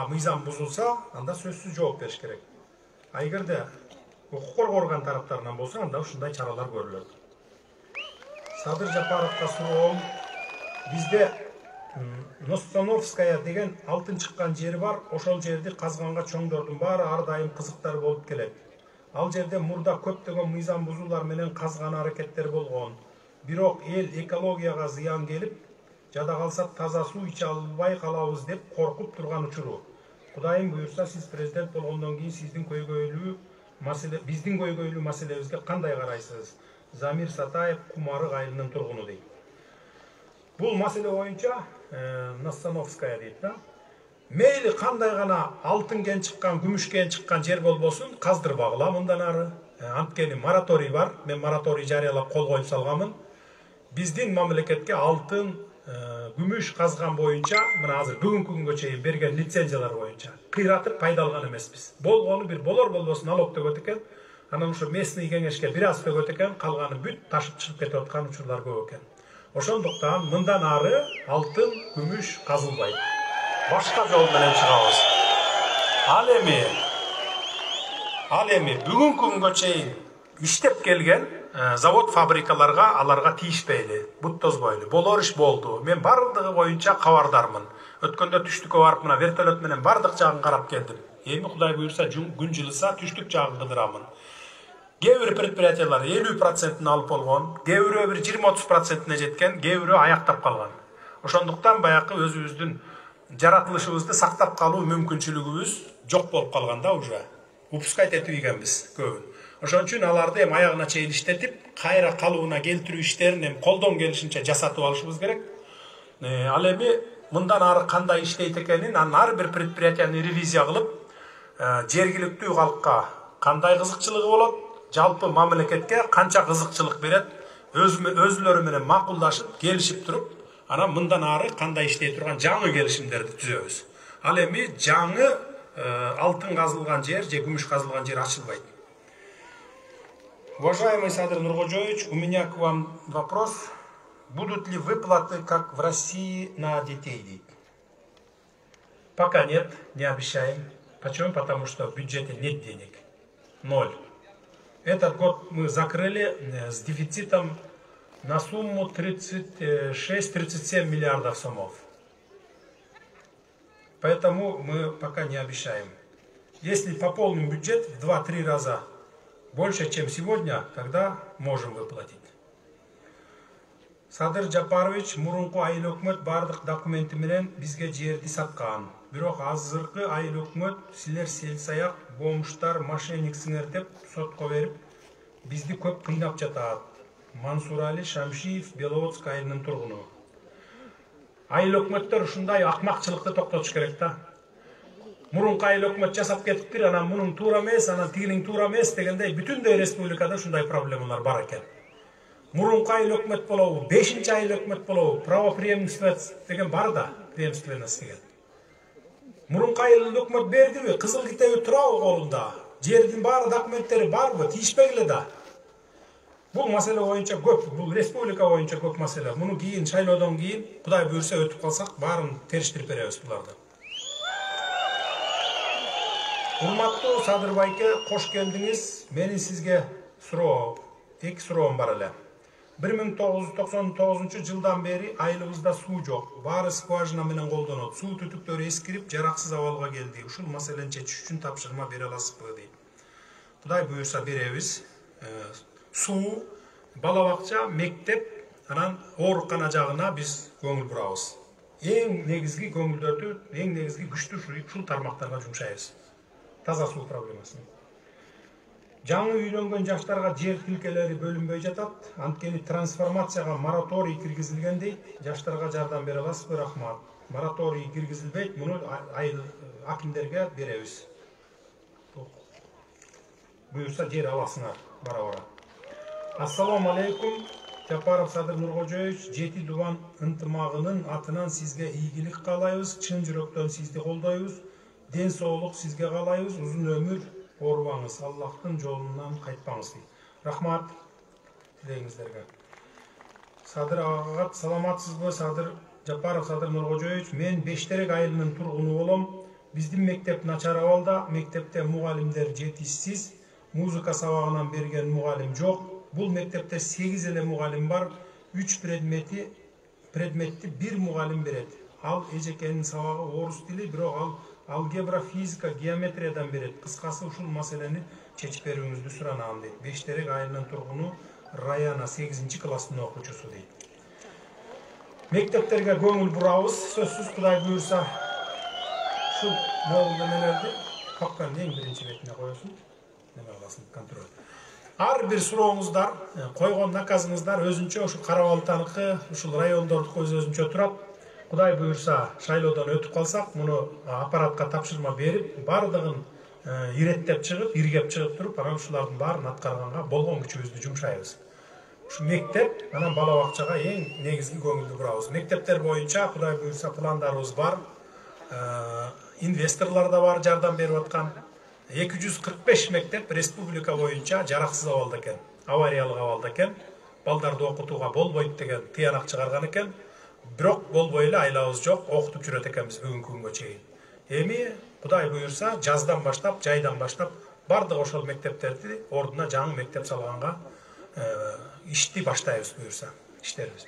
Мыйзам бузулса, анда сөзсүз жооп бериш керек. Эгерде укук коргоо орган тараптарынан болсо, анда ушундай чаралар көрүлөт. Садыр Жапаровго суроом, бизде Ностановская деген алтын чыккан жери бар. Ошол жерди казганга чоңдордун баары ар дайым кызыктар болуп келет. Ал жерде мурда көптөгөн мыйзам бузуулар менен казган аракеттер болгон. Бирок эл экологияга зыян келип, жада калса таза суу иче албай калабыз деп коркуп турган учуру. Кудайым буйрса, сиз президент болгондон кийин биздин көйгөйлүү маселебизге кандай карайсыз? Замир Сатаев, Кумарык айылынын тургуну дейт. Бул маселе боюнча Ностановская дейт да. Мейли кандай гана алтын кен чыккан, күмүш кен чыккан жер болбосун, каздырбагыла мындан ары. Анткени мораторий бар. Мен мораторий жарыялап кол коюп салганмын. Биздин мамлекетке алтын, күмүш казган боюнча, мына азыр бүгүнкү күнгө чейин берген лицензиялар боюнча кыйратып пайда алган эмеспиз. Болгону бир болор болбосун налог төгөт экен. Анан ошо местный кеңешке бир аз төгөт экен, калганы бүт ташып чыгып кетип аткан учурлар көп экен. Ошондуктан мындан ары алтын, күмүш казылбайт. Башка жол менен чыгабыз. Ал эми бүгүнкү күнгө чейин иштеп келген завод фабрикаларга аларга тийишпейли, бут тозбойлу. Болор иш болду. Мен бардыгы боюнча кабардармын. Өткөндө түштүккө барып мына вертолет менен бардык жагын карап келдим. Эми Кудай буйрса күн жылыса түштүк жагын кыдырамын. Кээ бир предприятиялар 50%-ын алып болгон, кээ бирөө бир 20-30%-ына жеткен, кээ бирөө аяктап калган. Ошондуктан баягы өзүбүздүн жаратылышыбызды сактап калуу мүмкүнчүлүгүбүз жок болуп калган да уже. Упускать этип ийгенбиз көбүн. Ошон үчүн аларды эми аягына чейин иштетип, кайра калыбына келтирүү иштерин эми колдон келишинче жасатып алышыбыз керек. Ал эми мындан ары кандай иштейт экенин, анын ар бир предприятияны ревизия кылып, жергиликтүү калкка кандай кызыкчылыгы болот, жалпы мамлекетке канча кызыкчылык берет, өзүлөрү менен макулдашып, келишип туруп, анан мындан ары кандай иштей турган жаңы келишимдерди түзөбүз. Ал эми жаңы алтын казылган жер же күмүш казылган жер ачылбайт. Уважаемый Садыр Нуркожоевич, у меня к вам вопрос. Будут ли выплаты, как в России, на детей? Пока нет, не обещаем. Почему? Потому что в бюджете нет денег. 0. Этот год мы закрыли с дефицитом на сумму 36-37 миллиардов сомов. Поэтому мы пока не обещаем. Если пополним бюджет в 2-3 раза больше, чем сегодня, тогда можем выплатить. Садыр Жапарович, мурунку айыл өкмөт бардык документи менен бизге жерди саткан. Бирок азыркы айыл өкмөт силер селсаяк бомуштар, мошенниксиңер деп сотко берип, бизди көп кыйнап жатат. Мансурали Шамшиев, Беловодск айылынын тургуну. Айыл өкмөттөр ушундай акмакчылыкты токтотуш керек да. Мурунку айыл өкмөт жасап кетиптир, анан мунун туура эмес, анан тигинин туура эмес дегендей бүтүндөй республикада ушундай проблемалар бар экен. Мурунку айыл өкмөт болобу, 5-чи айыл өкмөт болобу, правопреемственность деген бар да, преемственность деген. Мурунку айыл өкмөт бердиби, кызыл китеби турабы колунда? Жердин баары документтери барбы, тийишпегиле да. Бул маселе боюнча көп, бул республика боюнча көп маселе. Муну кийин шайлоодон кийин Кудай буйрса өтүп калсак, баарын териштирип беребиз буларды. Урматтуу Садыр байке, кош келдиңиз. Менин сизге суроо, эки суроом бар эле. 1999 жылдан бери айылыбызда суу жок. Баары скважина менен колдонот. Суу түтүктөрү эскирип, жараксыз абалга келди. Ушул маселени чечиш үчүн тапшырма бере аласызбы дейт. Кудай буйрса беребиз. Суу, бала бакча, мектеп, анан оорукана жагына биз көңүл бурабыз. Эң негизги көңүлдөрдү, эң негизги күчтүү ушул тармактарга жумшайбыз. Таза суу проблемасын. Жаңы үйлөнгөн жаштарга жер тилкелери бөлүнбөй жатат. Анткени трансформацияга мораторий киргизилген дейт. Жаштарга жардам бере аласызбы? Рахмат. Мораторий киргизилбейт, муну акимдерге беребиз. Буюрса жер аласыңар бара-бара. Ассаламу алейкум. Жапаров Садыр Нуркожоевич, жети дубан ынтымагынын атынан сизге ийгилик каалайбыз, чын жүрөктөн сизди колдойбуз, ден соолук сизге каалайбыз, узун өмүр оорубаңыз, Аллахтын жолунан кайтпаңыз дейт. Рахмат тилегиңиздерге. Садыр агага саламатсызбы? Садыр Жапаров Садыр Нуркожоевич, мен Бештерек айылынын тургуну болом. Биздин мектеп начар абалда, мектепте мугалимдер жетишсиз, музыка сабагынан берген мугалим жок. Бул мектепте 8 эле мугалим бар, 3 предметти бир мугалим берет. Ал эжекенин сабагы орус тили, бирок ал алгебра, физика, геометриядан берет. Кыскасы ушул маселени чечип берүүңүздү суранам дейт. Бештерек айылынын тургуну Раяна 8-класстын окуучусу дейт. Мектептерге көңүл бурабыз, сөзсүз Кудай буйрса. Ушул могул эмелерди папканын эң биринчи бетине коесуң. Неме кыласың, контроль. Ар бир сурооңуздар, койгон наказыңыздар өзүнчө ушул Кара-Балтаныкы, ушул райондордуку өзүнчө турат. Кудай буйрса, шайлоодон өтүп калсак, муну аппаратка тапшырма берип, бардыгын иреттеп чыгып, иргеп чыгып туруп, анан ушулардын баарын аткарганга болгон күчүбүздү жумшайбыз. Ушу мектеп, анан бала бакчага эң негизги көңүлдү бурабыз. Мектептер боюнча Кудай буйрса пландарыбыз бар. Инвесторлар да бар, жардам берип аткан. 245 мектеп республика боюнча жараксыз абалда экен, авариялык абалда экен. Балдарды окутууга болбойт деген тыянак чыгарган экен. Бирок болбой эле айлабыз жок, окутуп жүрөт экенбиз бүгүнкү күнгө чейин. Эми Кудай буйрса, жаздан баштап, жайдан баштап бардык ошол мектептерди ордуна жаңы мектеп салганга ишти баштайбыз буйрса, иштерибиз.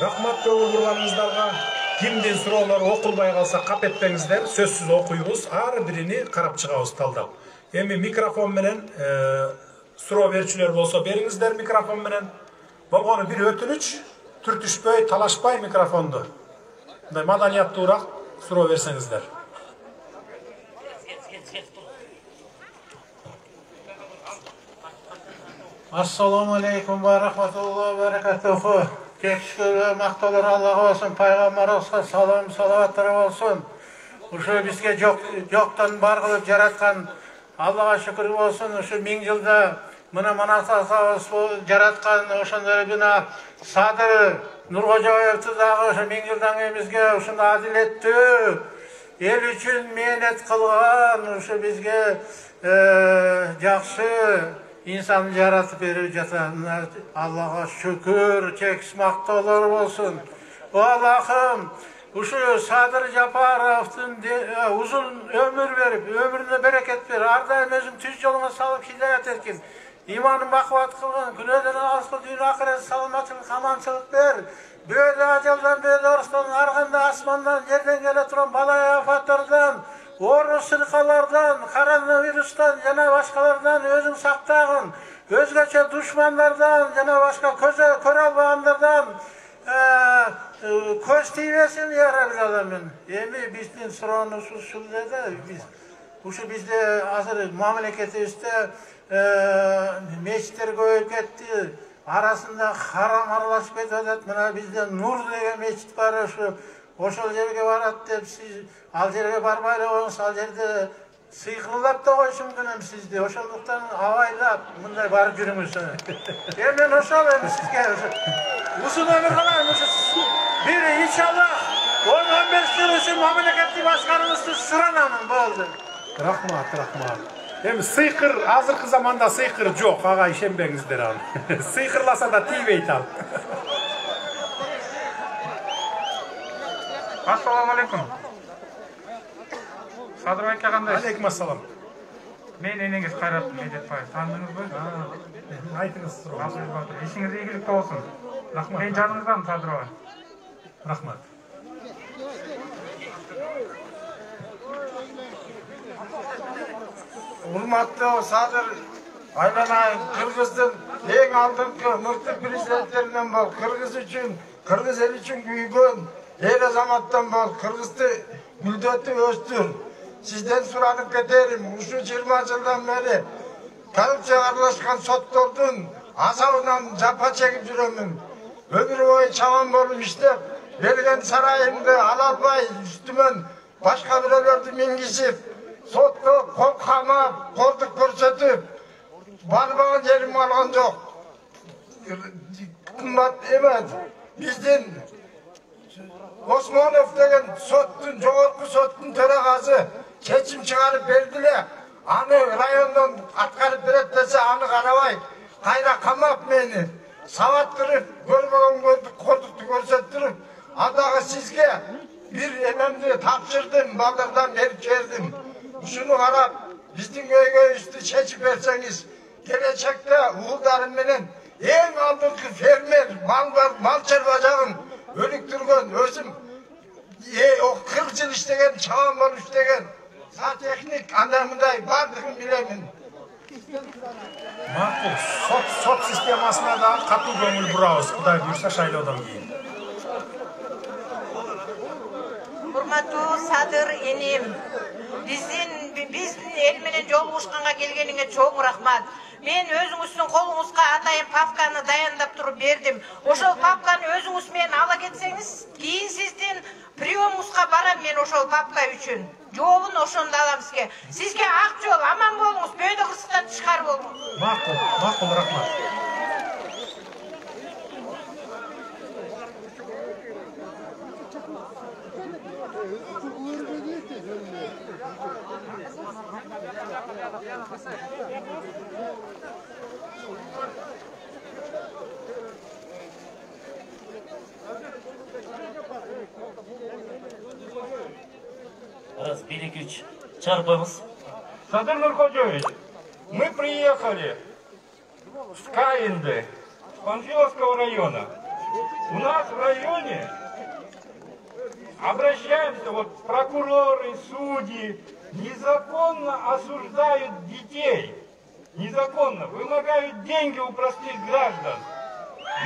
Рахмат көңүл бурганыңыздарга. Кимдин суроолор окулбай калса кап этпеңиздер, сөзсүз окуйбуз, ар бирини карап чыгабыз талдап. Эми микрофон менен суроо берүүчүлөр болсо бериңиздер микрофон менен. Болгону бир өтүнүч, түртүшпөй, талашпай микрофонду. Мындай маданияттуураак суроо берсеңиздер. Ассаламу алейкум ва рахматуллахи ва баракатуху. Кешкілі мақталар Аллаға olsun, пайғамбарымызға салам салаваттар болсын. Ушу бізге жоқтан бар қылып жаратқан Аллаға шүкір болсын. Ушу 1000 жылда мына манасасыз жаратқан ошондой бина Садыр Нуркожоевди дагы ошо 1000 жылдан кийин бизге ушундай адилеттүү эл үчүн мээнет кылган, ушу бизге жакшы İnsanı yaratıp verip jatanlar Allah'a şükür, çeksiz maqtalar olsun. O Allah'ım, uşu Sadır Japarov'tun uzun ömür verip, ömrüne bereket ver. Ardayım özün tüz yoluna salıp hidayet etkin. İmanın bakıvat kılgın, günöden aslı düğün ahiret salamatçılık, amançılık ver. Böyle acelden, böyle oruçtan, arganda, asmandan, yerden gele turan balaya afatlardan, Oru sırkalardan, koronavirüsten, jana başkalardan özün saktagın, özgeçe düşmanlardan, jana başka köre albaganlardan köz tiybesin ya Rabbil Alamin. Emi bizdin suroğunuz usul dedi, uşu bizde hazır mamleketimizde meçitler koyup ketdi, arasında haram aralashıp ketip, mına bizde Nur degen meçit var, oşol жерге барат деп siz ал жерге барбай эле коюңуз, ал жерде сыйкырлап да койушу мүмкүн эми сизди. Ошондуктан абайлап мындай барып жүрүңүз. Эми мен ошол эми сизге ушул өмүр калайм, бир иншаллах 10-15 жыл үчүн мамлекеттик башкарууңузду суранамын, болду. Рахмат, рахмат. Эми сыйкыр, азыркы заманда сыйкыр жок, ага ишенбеңиздер аны. Сыйкырласа да тийбейт ал. Assalamu alaikum. Sadır Bey kандай? Алейкум ассалам. Мен енеңіз Қайрат Медетбаев. Таныдыңыз ба? Айтыңыз суроо. Ишиңиз ийгиликтүү болсун. Рахмат. Мен жаныңыздамын Садыр бай. Рахмат. Урматтуу Садыр айланайын, Кыргыздын эң алдыңкы мыкты президенттеринен бол. Кыргыз үчүн, Кыргыз эл үчүн күйгөн эл азаматтан бол. Кыргызды гүлдөтүп өстүр. Сизден суранып кетерим, ушу 20 жылдан бери коррупцияга аралашкан соттордун азабынан жапа чегип жүрөмүн. Өмүр бою чабан болуп иштеп, берген сарайымды ала албай, үстүмөн башка бирөөлөрдү мингизип, сотто кол камап, колдук көрсөтүп, барбаган жерим алган жок. kımmat emas. Bizden Osmanov degen sottun, jogorku sottun төрagасы чечим чыгарып бердиле. Аны райондон аткарып берет десе, аны карабай, кайра камап мени. Сабаттырып, көрбөгөн колдукту көрсөттүрүп, андагы сизге бир эмемди тапшырдым, балдардан берип бердим. Ушуну карап, биздин көйгөйүбүздү чечип берсеңиз, келечекте уулдарым менен эң алдыңкы фермер, мал чарбажагын өнүктүргөн өзүм 40 жыл иштеген, чабан болуп иштеген, техник андай мындай бардыгын билемин. Макул, сот системасына да катуу көңүл бурабыз, Кудай буйрса шайлоодон кийин. Урматтуу Садыр энем, биздин эл менен жолугушканга келгениңе чоң рахмат. Мен өзүңүздүн колуңузга атайын папканы даяндап туруп бердим. Ошол папканы өзүңүз менен ала кетсеңиз, кийин сиздин приемуңузга барам мен ошол папка үчүн. Жообун ошондо алам сизге. Сизге ак жол, аман болуңуз, бөөдө кырсыктан тышкары болуңуз. Макул, рахмат. Раз, 1-2-3. Чыгарып коебуз. Садыр Нуркожевич, мы приехали с Каинды, с Панфиловского района. У нас в районе обращаемся, вот прокуроры, судьи незаконно осуждают детей. Незаконно вымогают деньги у простых граждан.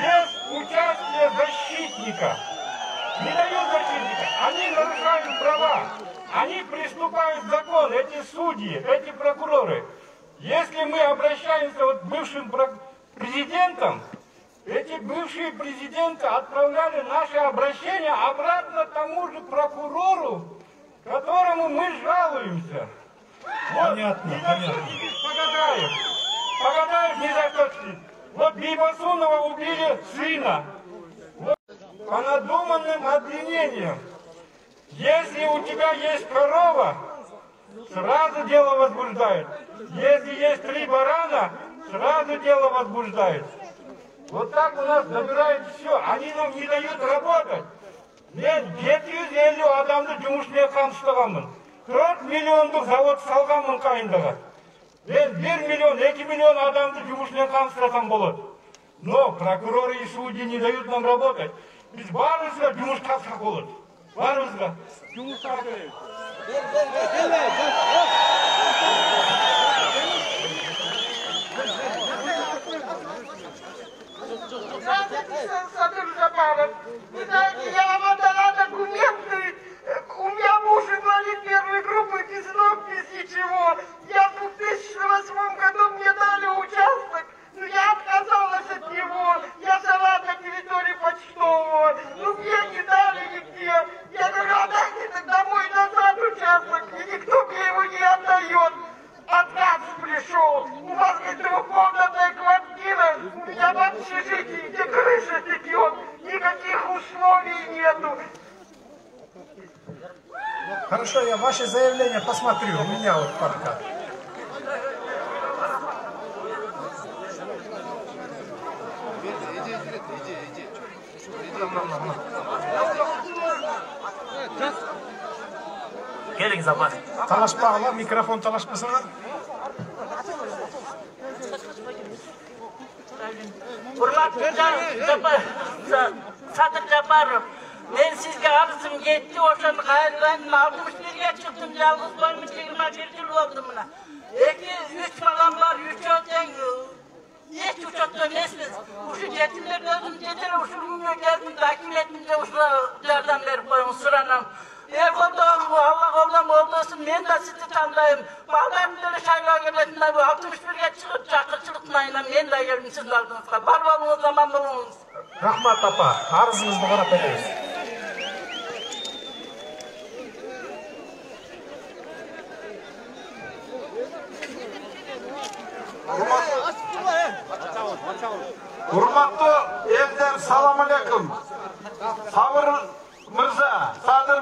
Без участия защитника. Не дают защитника. Они нарушают права. Они приступают к закону, эти судьи, эти прокуроры. Если мы обращаемся вот к бывшим президентам, эти бывшие президенты отправляли наши обращения обратно тому же прокурору, которому мы жалуемся. Вот, Понятно. Погадаев не за что сидит. Вот Бибасунова убили сына. Вот, по надуманным обвинениям. Если у тебя есть корова, сразу дело возбуждают. Если есть 3 барана, сразу дело возбуждают. Вот так у нас набирают все. Они нам не дают работать. Мен 750 адамды жұмысшылар қамшылағанмын. 4 миллиондық завод салғанмын Қайындыға. Мен 1 миллион, 2 миллион адамды жұмысшылар қамшыласам болады. Но прокуроры и судьи не дают нам работать. Біз барымызға жұмыс тапсақ болады. Барымызға жұмыс тапсақ. Садыр Жапаров, вы знаете, я вам отдала документы. У меня муж инвалид первой группы, без ног, без ничего. Я в 2008 году мне дали участок, но я отказалась от него. Я жила на территории почтового, но мне не дали нигде. Я говорю, отдайте тогда мой назад участок, и никто мне его не отдает. Отказ пришел. У вас есть двухкомнатная квартира, у меня в общежитии, где крыша течет, никаких условий нету. Хорошо, я ваше заявление посмотрю. У меня вот папка. Келиңиз апа. Талашпагыла, микрофон талашпасаңар. Урматтуу Садыр Жапаров, мен сизге арызым жетти, ошону кайрылайын, 61 чыктым, жалгыз коймун, 21 жыл болду мына. 2-3 балам бар, 3 тең, эч учетто эмесмиз. Ушу жетимдерди өзүм жетеле, ушуга келдим, документимде ушуга жардам берип коюңуз, суранам. Allah koldan olmasın, men de sizi tanıdayım. Ballarım böyle şaylaya gelmesin, 61'e çıkıp çakırçılıklayla men de geldim sizin aldığınızda. Barbalığınız zaman bulunuz. Rahmat apa, arızınızı qarap ederiz. Hurmatlı elder, salam aleykum. Sadır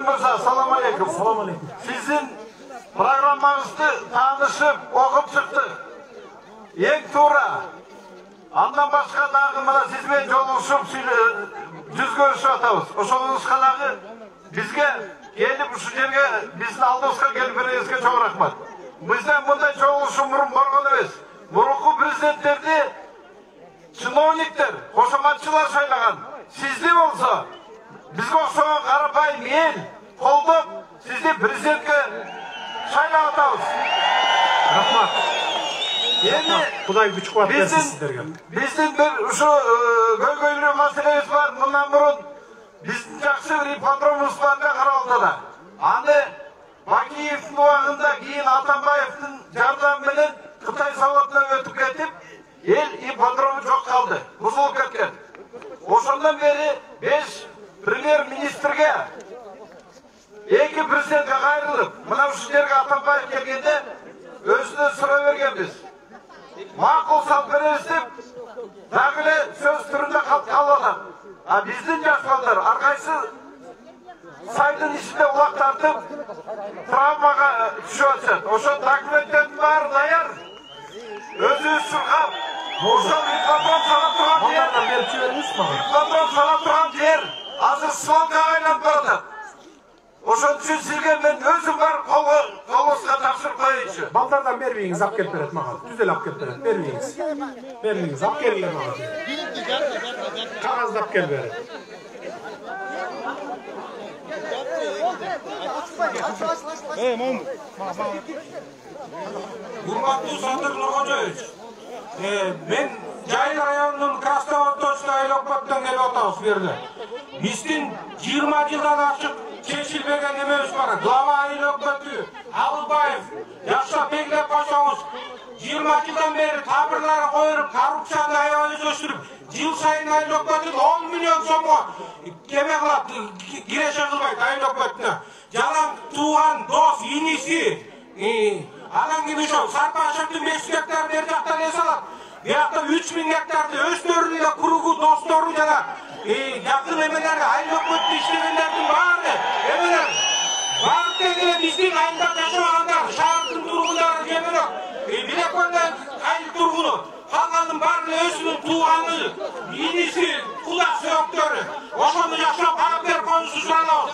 Mırza, salam aleykum. Salam aleykum. Sizin programmanızды tanışıp, okup çıktık. En tuğra. Andan başka dağı mana sizben joluşup, yüz görüşüp atabız. Oşoğunuz kanağı bizge gelip şu yerge, bizni aldığımızga gelip verengizge çok rahmat. Bizden bunday joluşup murun borgan emes. Murunku prezidentlerdi чиновниктер, koşamatçılar saylagan. Sizde olsa, bizge okşoğun karapayım el, koldup, sizde prezidentke saylağı atabız. Rahmat. Endi Kuday güç kuvvet versin sizlerge. Bizden bir şu göygöylü meselemiz var. Bundan burun bizden жақсы bir ipodromumuz var da Karabaltada. Anı Bakiyev'in uağında keyin Atambayev'in jardamı bilen Kıtay savatına ötüp ketip el ipodromu çok kaldı. Buzulup ketken. Oşondan beri 5 premier ministrge 2 prezidentke kayrılıp mına şu жерге Atambayev kelgende özüne sıra bergenbiz. Maqul sal bereriz dep dagile söz türünde kalıp. Bizden yaşlılar arkaysı saydın içinde ulak tartıp travmaga düşüp atышат. Oşo dokumentlerin bari dayar. Özü sürkap. Oşo ipodrom sala turgan yer. Mallardan berip жибериңиz мага. Ipodrom sala turgan yer. Azыр свалкага айланып баратат. Oşon üçün sizge men özüm var kolosga tapşırıp koyayınçı. Baldardan berbeğiniz ap kelip beret maga. Düzel ap kelip beret. Berbeğiniz. Berbeğiniz ap kelip maga. Kağızda ap kelip beret. Hurmatlı Sadır Nurhojoviç, men Jayır rayonunun Krasnovodstochka aeroportdan kelip atабыз bu yerде. Биздин 20 жылдан ашык чечилбеген немебиз бар. Глава аэропорту Алыбаев, жашап белгилеп койсоңуз, 20 жылдан бери табырлары коюп, коррупцияны аябай өстүрүп, жыл сайын аэропорттун 10 миллион сомго кеме кылат, киреше кылбайт аэропортуна. Жалаң тууган дос, иниси, анан кийин ошо Сарпашевдин 5 гектар бер жактан эс алат. Бuyakta 3000 hektarda özlöründe kurugu dostları jana yakın emeler aeroportda işlegenlerдің bari emeler bari tegele bizdin ayında yaşaganlar şaharдын turgundары жемерок Bileko'nda ayыл turgunu kalganın bari özünün tuğanı inisi kulak söktörü oşonu yaşap karakter konusu suranabız.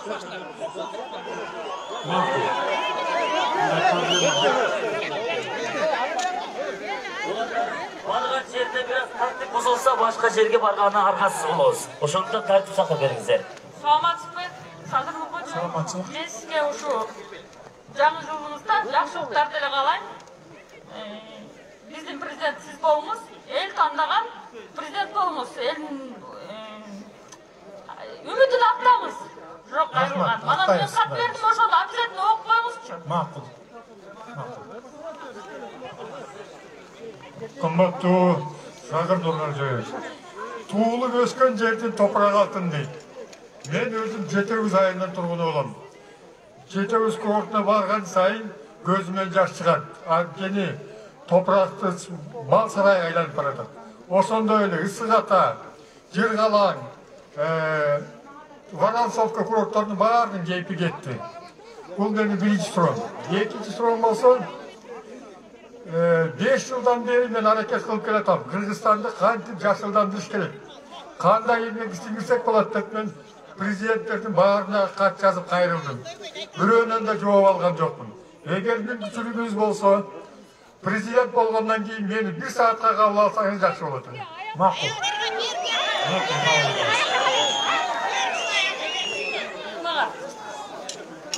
Барған жерде biraz тәртіп бұзылса, başka жерге барғаны арқасыз болуыз. Ошондон тәртіп сақтап бериңиздер. Саламатсызбы, Садыр Нурхожоевич. Саламатсызбы. Мен сизге ушу жаңы жылыңызда жакшылыктарды эле каалайм. Биздин президент сиз болуңуз, эл тандаган президент болуңуз. Элдин үмүтүн актаңыз. Жок, кайрылган. Анан мен кат бердим, ошону обязательно окуп коюңузчу. Макул. Кымбаттуу Садыр Нурхожоевич, туылып өскен жерден топырақ алтын дейт. Мен өзім Жетегүз айынан тургуну болом. Жетегүз курортуна барган сайын көзүмөн жаш чыгат. Анткени топыракты мал сарайга айланып баратат. Ошондой эле Ысык Ата, Жыргалаң, Воронцовка курортторунун баарынын кейпи кетти. Бул менин биринчи суроом. Экинчи суроом болсо 5 жылдан бeri мен аракет кылып келатам. Кыргызстанды кантип жашылдандырыш керек? Кандай эмгек иштеңирсек болот деп мен президенттердин баарына кат жазып кайрылдым. Бирөөнөн да жооп алган жокмун. Эгер мүмкүнчүлүгүңүз болсо, президент болгондон кийин мени 1 саатка кабыл алсаңыз жакшы болот. Макул.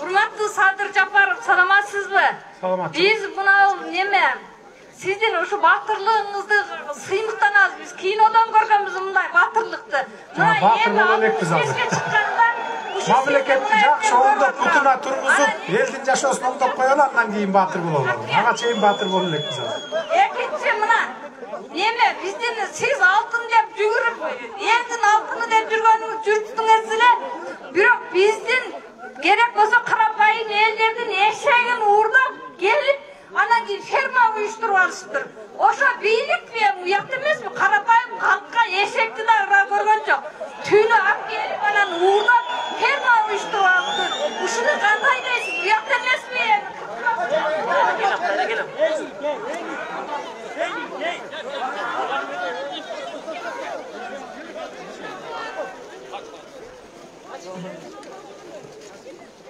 Урматтуу Садыр Жапаров, саламатсызбы? Саламатсыз. Биз мына неме сиздин ушу батырлыгыңызды сыймыктанабыз. Биз кинодон көргөнбүз мындай батырлыкты. Мына батыр боло элекпиз азыр. Мамлекетти жакшы оңдоп бутуна тургузуп, элдин жашоосун оңдоп коелу, андан кийин батыр бололу. Ага чейин батыр боло элекпиз азыр. Экинчи мына неме биздин сиз алтын деп жүгүрүп, элдин алтыны деп жүргөнүңүз эле, бирок биздин керек болсо карапайым элдердин эшегин уурдап келип, анан кийин ферма уюштуруп алышыптыр. Ошо бийлик мен уякта эмесми? Карапайым халкка эшектин tüyünü ak gelip anan uğurlap her uyuşturup aldı. Uşunu kanday deysiz, uyakta nesmeye. Gelin.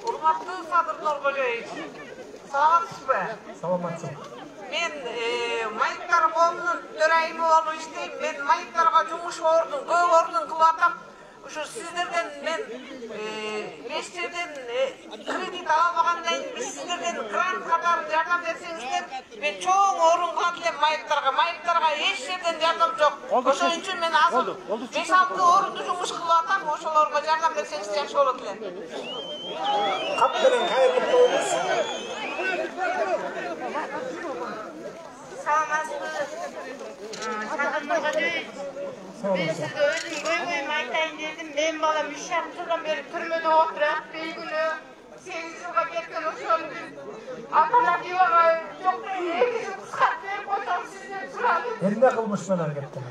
Urmatlı Sadır Nurgulevich, sağolsiz be. Саламатсың. Men mayıptar qo'mning төрайымы болуп иштейм. Men mayıptarga жумуш ордун, көп ордун кылып атам. Ошо сиздерден мен 5 жерден кредит албагандан кийин биз сиздерден грант катары жардам берсеңиздер, мен чоң орун кылат элем mayıptarга. Mayıptarга эч жерден жардам жок. Ошон үчүн мен азыр 5-6 орунду жумуш кылып атам. Ошолорго жардам берсеңиз жакшы болот эле. Кап менен кайрылып коебуз. Саламатсыз. Sadır Nurgulevich. Ben sizge özüm koymayayım aytayın dedim. Ben balam 3,5 yıldan beri türmede oturup bir günü 8 yılga ketken oşuyorum. Alternativaga çok da 2 yıl kıskat verip otam sizden suradım. Эмне кылмыш менен кеттиң?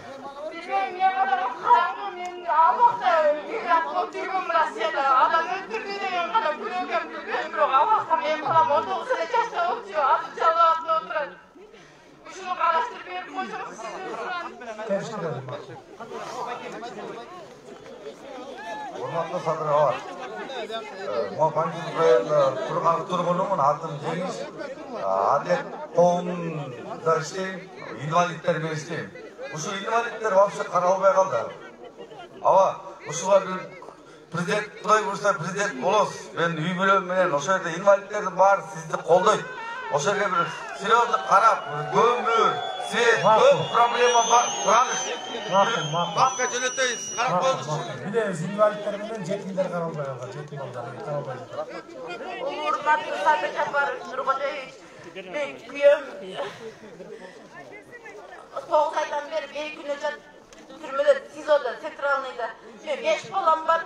Bilmem ne kadar karanım yani Allah'ta bir olup durgun Rusya'da adam öldürdü degen kadar günöken bilmem yok. Allah'ta benim balam 19 yaşta oturuyor. Adı çalıatlı oturuyor. Şunu karıştırıp verip koyacağım sizden suradım. Teşekkür Урматтуу Садыр аба. Мо Панфилов районунда тургунумун, атым Жеңиш. Адилет коомунда иштейм, инвалидтер менен иштейм. Ушул инвалидтер вообще каралбай калды. Аба, ушуга бир президент, Кудай буюрса президент болосуз. Мен үй бүлөм менен ошол жерде инвалидтердин баары сизди колдойт. Ошол жерге бир серьезно карап, көмүр, свет, көп проблема бар. Турабыз. Бакка жөнөтөйбүз, карап коебуз. Билебиз, инвалидтер менен жетимдер каралбай калган, жетим балдар каралбай калган. Урматтуу Садыр Нургулевич, мен күйөөм 9 айдан бeri 1 күнү түрмөдө, СИЗОдо, центральныйда. Мен 5 балам бар.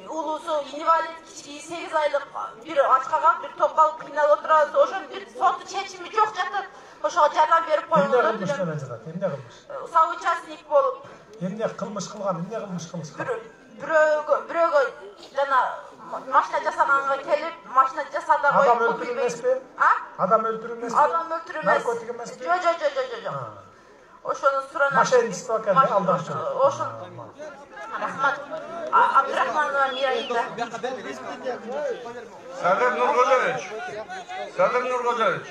Улусу инвалид, кички 8 айлык бир ачка калып, бир топко алып кыйналып отурабыз. Ошон бир соттун чечими жок жатат. Ошого жардам берип Эмне коюңуздар. кылмыш менен жатат? Эмне кылмыш? Соучастник болуп, Эмне кылмыш кылган? Эмне кылмыш кылган? бирөөгө жана машина жасаганга келип, машина жасада коюп. Адам өлтүрүү эмеспи? Адам өлтүрүү эмеспи? Адам өлтүрүү эмес. Наркотик эмеспи? Жок. Ошону суранам. Мошенничество экен, алдашчы. Ошон. Рахмат. Абдурахманова Мираида. Sadır Nurgulevich,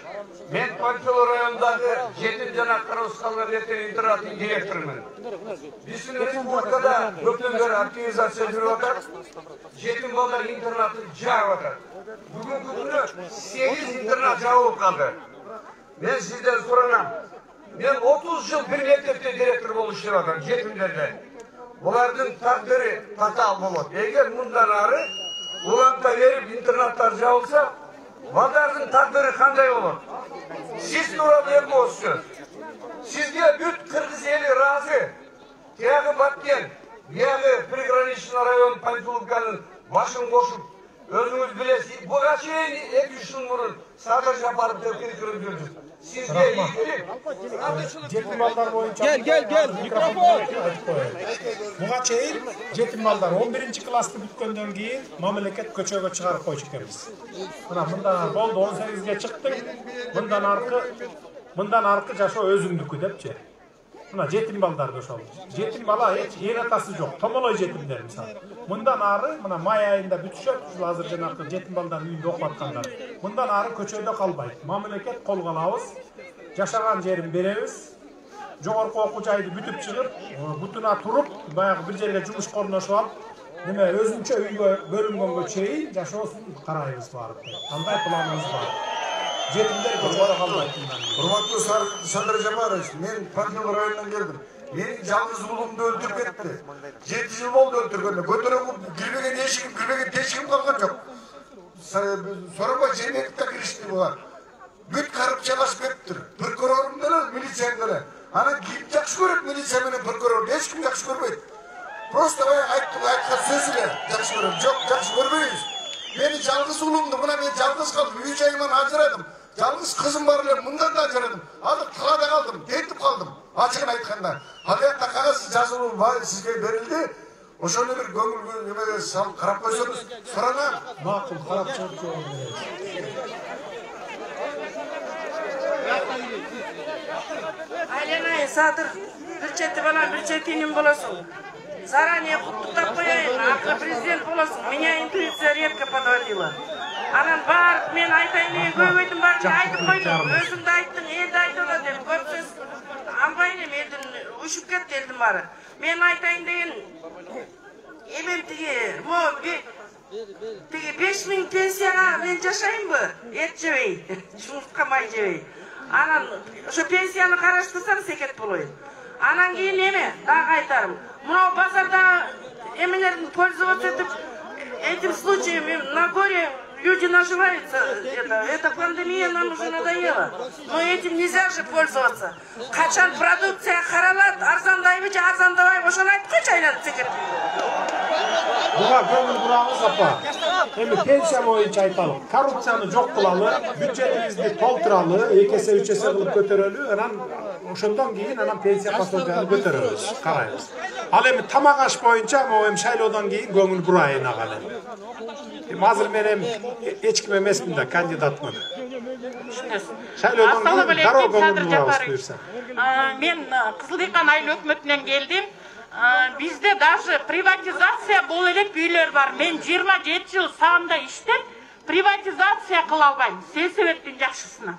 men Панфилов районундагы жетим жана кароосуз калган интернаттын директорумун. Биздин республикада көптөн бери активизация жүрүп атат. Жетим балдар интернатын жаап атат. Бүгүнкү күнү 8 интернат жабылып калды. Мен сизден суранам. Мен 30 жыл bir мектепте директор болуп иштеп атам жетимдерде. Булардын тагдыры татаал болот. Эгер мындан ары уланта берип интернаттар жабылса, балдардын тагдыры кандай болот? Сиз тууралуу эми сөз. Сизге бүт кыргыз эли ыраазы. Тиягы Баткен, биягы приграничный район Панфиловканын башын кошуп, өзүңүз билесиз, буга чейин 2-3 жыл мурун Садыр Жапаров деп киргизип жүрдүк. Sizge ilgili. Жетим балдар боюнча. Gel. Mikrofon. Буга чейин жетим балдар 11-классты бүткөндөн кийин мамлекет көчөгө чыгарып койчу экенбиз. Мына мындан болду 18ге чыктың. Мындан аркы жашоо өзүңдүкү депчи. Мына жетим балдарды ошол. Жетим бала эр атасы жок, томолой жетимдер мисалы. Мындан ары мына май айында бүтүшөт, азыр жанакы жетим балдардын үйүндө окуп аткандар. Мындан ары көчөдө калбайт. Мамлекет колго алабыз. Жашаган жерин беребиз. Жогорку окуу жайды бүтүп чыгып, бутуна туруп, баягы бир жерге жумушка орношуп алып, неме өзүнчө үйгө бөлүнгөнгө чейин жашоосун карайбыз барып. Кандай планыбыз бар? Жетимдер көчөдө калбайт. Урматтуу Садыр Жапарович, мен Панфилов районунан келдим. Менин жалгыз уулумду өлтүрүп кетти. 7 жыл болду өлтүргөнү. Көтөрөп кирбеген эшигим, кирбеген тешигим калган жок. Соробой жемекте киришти булар. Бүт карыпчалашып кетиптир. Прокурорум менен милициям менен. Аны ким жакшы көрөт милиция менен прокурор? Эч ким жакшы көрбөйт. Просто айткан сөзүнө жакшы көрөм. Жок, жакшы көрбөйбүз. Менин жалгыз уулумду мына мен жалгыз калдым. Үй жайыман ажырадым. Жалгыз кызым бар эле, мындан да ажырадым. Азыр талаада калдым, тентип калдым. Ачыгын айтканда. Ал жакта кагаз жазылуу сизге берилди. Ошону бир көңүл немеге салып карап койсоңуз суранам. Макул, карап чыгып жооп Айленай, Садыр, bir çeti bana, bir çetinim bulasın. Заранее құттықтап қояйын, ақы президент боласың. Меня интуиция редко подводила. Анан бар, мен айтайын деген көп өйтім бар, айтып қойдым. Өзіңді айттың, елді айтыда деп. Көп сөз албайын ем, елдің ұшып кетті елдің бары. Мен айтайын деген, емен тіге 5000 пенсияға мен жашайын бі? Ет жебей, жұмыртқа май жебей. Анан, şu пенсияны қараштырсам секет болайын. Анан кейін еме, дағы айтарым. Мынау базарда эмелердин пользоваться этим случаем на горе люди наживаются. Это пандемия нам уже надоела. Но этим нельзя же пользоваться. Качан продукция харалат, арзандайбы же арзандабайбы, ошону айтып койчу айланып секирип. Буга көңүл бурабыз апа. Эми пенсия боюнча айталым. Коррупцияны жок кылалы, бюджетибизди толтуралы, 2 эсе 3 эсе кылып көтөрөлү, анан ошондон кийин анан пенсия пособияны көтөрөбүз, карайбыз. Ал эми тамак аш боюнча могу шайлоодон кийин көңүл бурайын ага эле. Азыр мен эми эч ким эмесмин да, кандидатмын. Шайлоодон кийин дароо көңүл бурабыз буюрса. Мен Кызылдыйкан айыл өкмөтүнөн келдим. Bizde даже приватизация болу элек үйлөр бар. Мен 27 жыл саамда иштеп, приватизация кыла албайм. Сесебеттин жакшысына.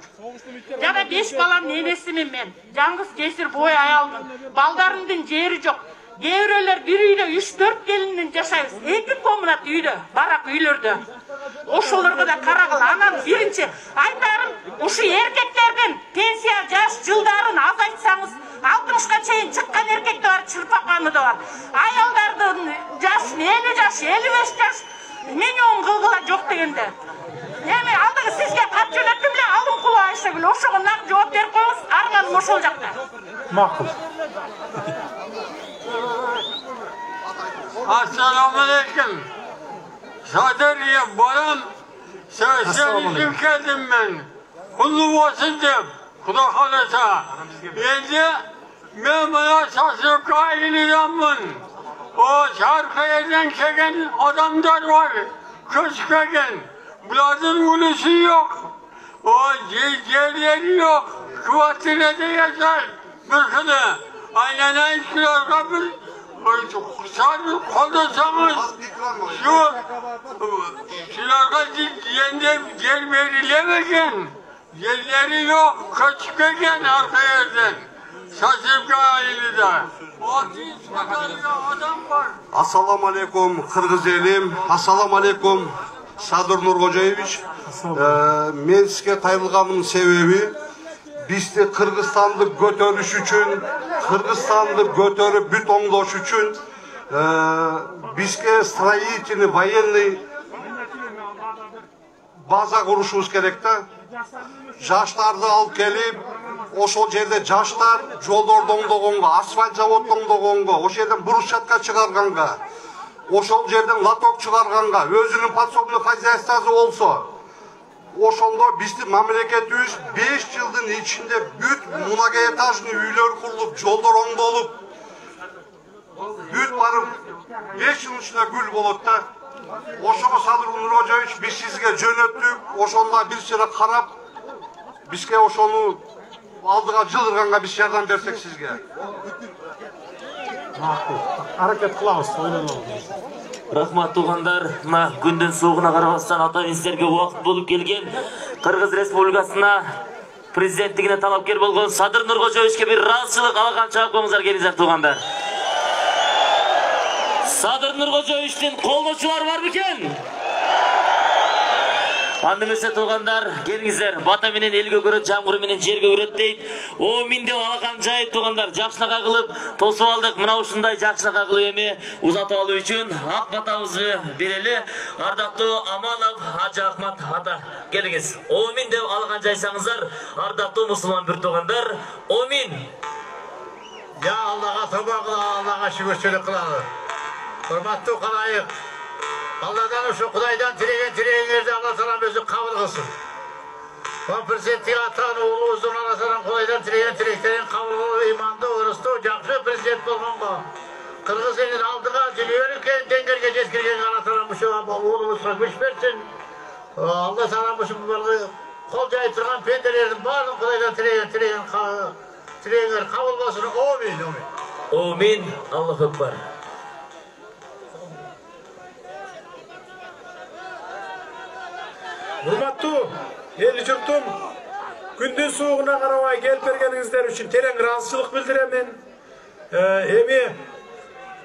Жана 5 баланын энесимин мен. Жаңгыз жесир бой аялмын. Балдарымдын жери жок. Кээ-бирөөлөр бир үйдө 3-4 келиндин жашайбыз. 2 комнат үйдө, барак үйлөрдө. Ошолорго да карагыла. Анан биринчи айтарым, ушу эркектердин пенсия жаш жылдарын азайтсаңыз, 60-га чейин чыккан эркек да бар, чырпаканы да бар. Аялдардын жашын 50 жаш, 55 жаш минимум кылгыла жок дегенде. Эми алдыгы сизге кат жөнөттүм эле, алым кулу Айшагүл, ошого нак жооп берип коюңуз, арманым ошол жакта. Макул. Assalamu alaikum. Saderiye bayan seslenişim geldim ben. Kullu olsun deyip, Kuda kalırsa. Şimdi ben bana şaşırıp kaynayamın. O şarkı yerden çeken adamlar var. Köşkegen. Bunların ulusu yok. O yerleri yok. Kıvatine de yaşar. Mırkını. Aynen ayşılar kabul. Sadece kaldırsanız şularga yer verilemegen, yerleri yok, kaçıkken arka yerden, Şaşırıp ailede. Adam var. Assalamu alaikum Kırgız elim, assalamu alaikum Sadır Nurkocaevich. Men sizge tayılganımın sebebi, bizde Kırgızstan'da götürüş için, Kırgızstan'da götürüp bütünloş için bizge stроительный, военный baza kuruşumuz gerekti. Жаштарды алып келип, ошол жерде жаштар жолдордон догонго, асфальт заводдон догонго, ошол жерден брусчатка чыгарганга, ошол жерден лоток чыгарганга, өзүнүн подсобный хозяйствосу болсо, ошондо биздин мамлекетибиз 5 жылдын ичинде бүт многоэтажный үйлөр курулуп, жолдор оңдолуп, бүт барып 5 жылдын ичинде гүл болот да. Ошого Садыр Нуркожоевич биз сизге жөнөттүк, ошондо бир сыйра карап, бизге ошону алдыга жылдырганга биз жардам берсек сизге. Аракет кылабыз, ойлонолу. Рахмат туғандар, мына күндүн суугуна карабастан ата сиздерге убакыт болуп келген Кыргыз Республикасына президенттигине талапкер болгон Садыр Нуркожоевичке бир ыраазычылык алган чаап коюңуздар келиңиздер туғандар. Садыр Нуркожоевичтин колдоочулары бар бекен? Анда эмесе туғандар, келиңиздер, бата менен элге көрөт, жамгыр менен жерге өрөт дейт. О минде алакан жайып туғандар, жакшынакай кылып тосуп алдык. Мына ушундай жакшынакай кылып эми узатып алуу үчүн ак батабызды берели. Ардактуу Аманов Хажы Ахмат ата, келиңиз. Омин деп алакан жайсаңыздар, ардактуу мусулман бир туғандар, омин. Я Аллага тоба кылалы, Аллага шүгүрчүлүк кылалы. Урматтуу калайык. Алладан ушу Кудайдан тилеген тилегиңерди Алла Таалам өзү кабыл кылсын. Президенттик атаган уулубуздун арасынан Кудайдан тилеген тилектерин кабыл кылып, ыймандуу, ырыстуу, жакшы президент болгонго Кыргыз элин алдыга жүрө oğlumuzga güç versin. Allah sana bu kol jayıp turgan pendelerdin bardın Kudaydan tileğinler kabul bolsun. Amin. Amin. Allahu Ekber. Hurmattуу эл jurtum, күндүн soğuğuna карабай келип бергениңиздер үчүн терең ыраазычылык билдиремен. Эми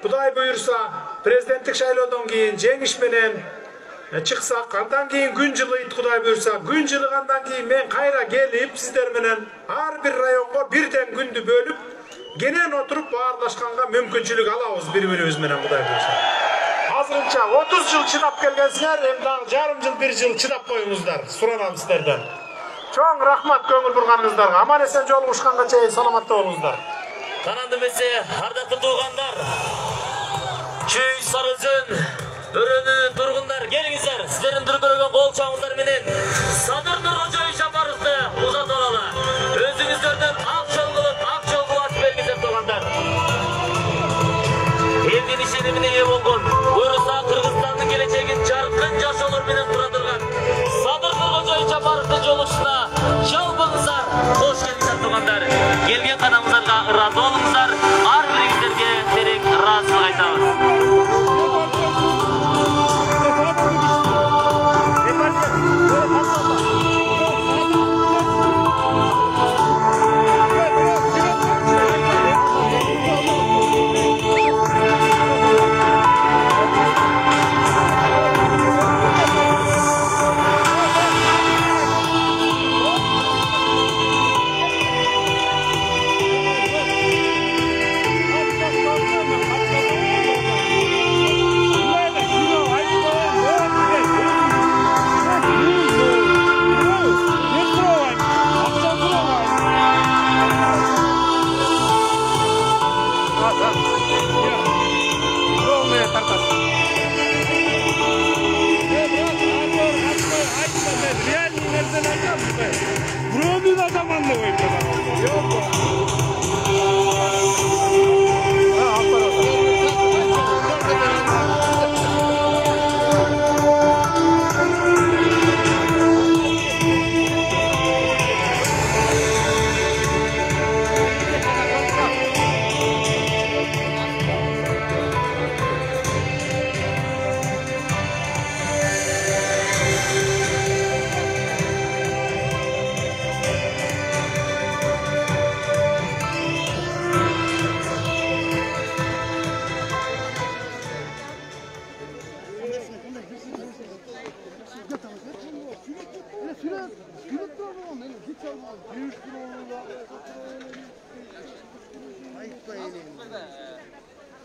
Кудай буйурса, президенттик шайлоодон кийин жеңиш менен чыксак, андан кийин күн жылыйт Кудай буйурса, күн жылыгандан кийин мен кайра келип сиздер менен ар бир районго бирден күндү бөлүп, кенен отуруп баарлашканга мүмкүнчүлүк алабыз бири-бирибиз менен Кудай буйурса. Азырынча 30 жыл чыдап келгенсиңер, эми дагы жарым жыл, бир жыл чыдап коюңуздар, суранам сиздерден. Чоң рахмат көңүл бурганыңыздарга. Аман эсен жолугушканга чейин саламатта болуңуздар. Тананды месе, ардактуу туугандар, Чүй Сарыөзөн өрөөнүнүн тургундар, келиңиздер, сиздердин дүркүрөгөн кол чабыңдар менен Садыр Нуркожоев Жапаровду узатып алалы. Өзүңүздөрдөн ак жол кылып, ак жол кылып бергиздер туугандар. Элдин ишенимине ээ болгон, буюрса Кыргызстандын келечегин жаркын жашоолор менен тура турган Садыр Нуркожоев Жапаровдун жолугушуна жалпыңыздар, кош келиңиздер туугандар. Келген канаңыздарга ыраазы болуңуздар, ар бириңиздерге терең ыраазычылык айтабыз.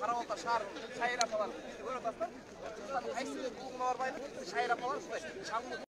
Карабалта шаарынын шайыр апалары көрөт атпайбы? Кайсы клубуна барбайбы? Шайыр апалар ушундай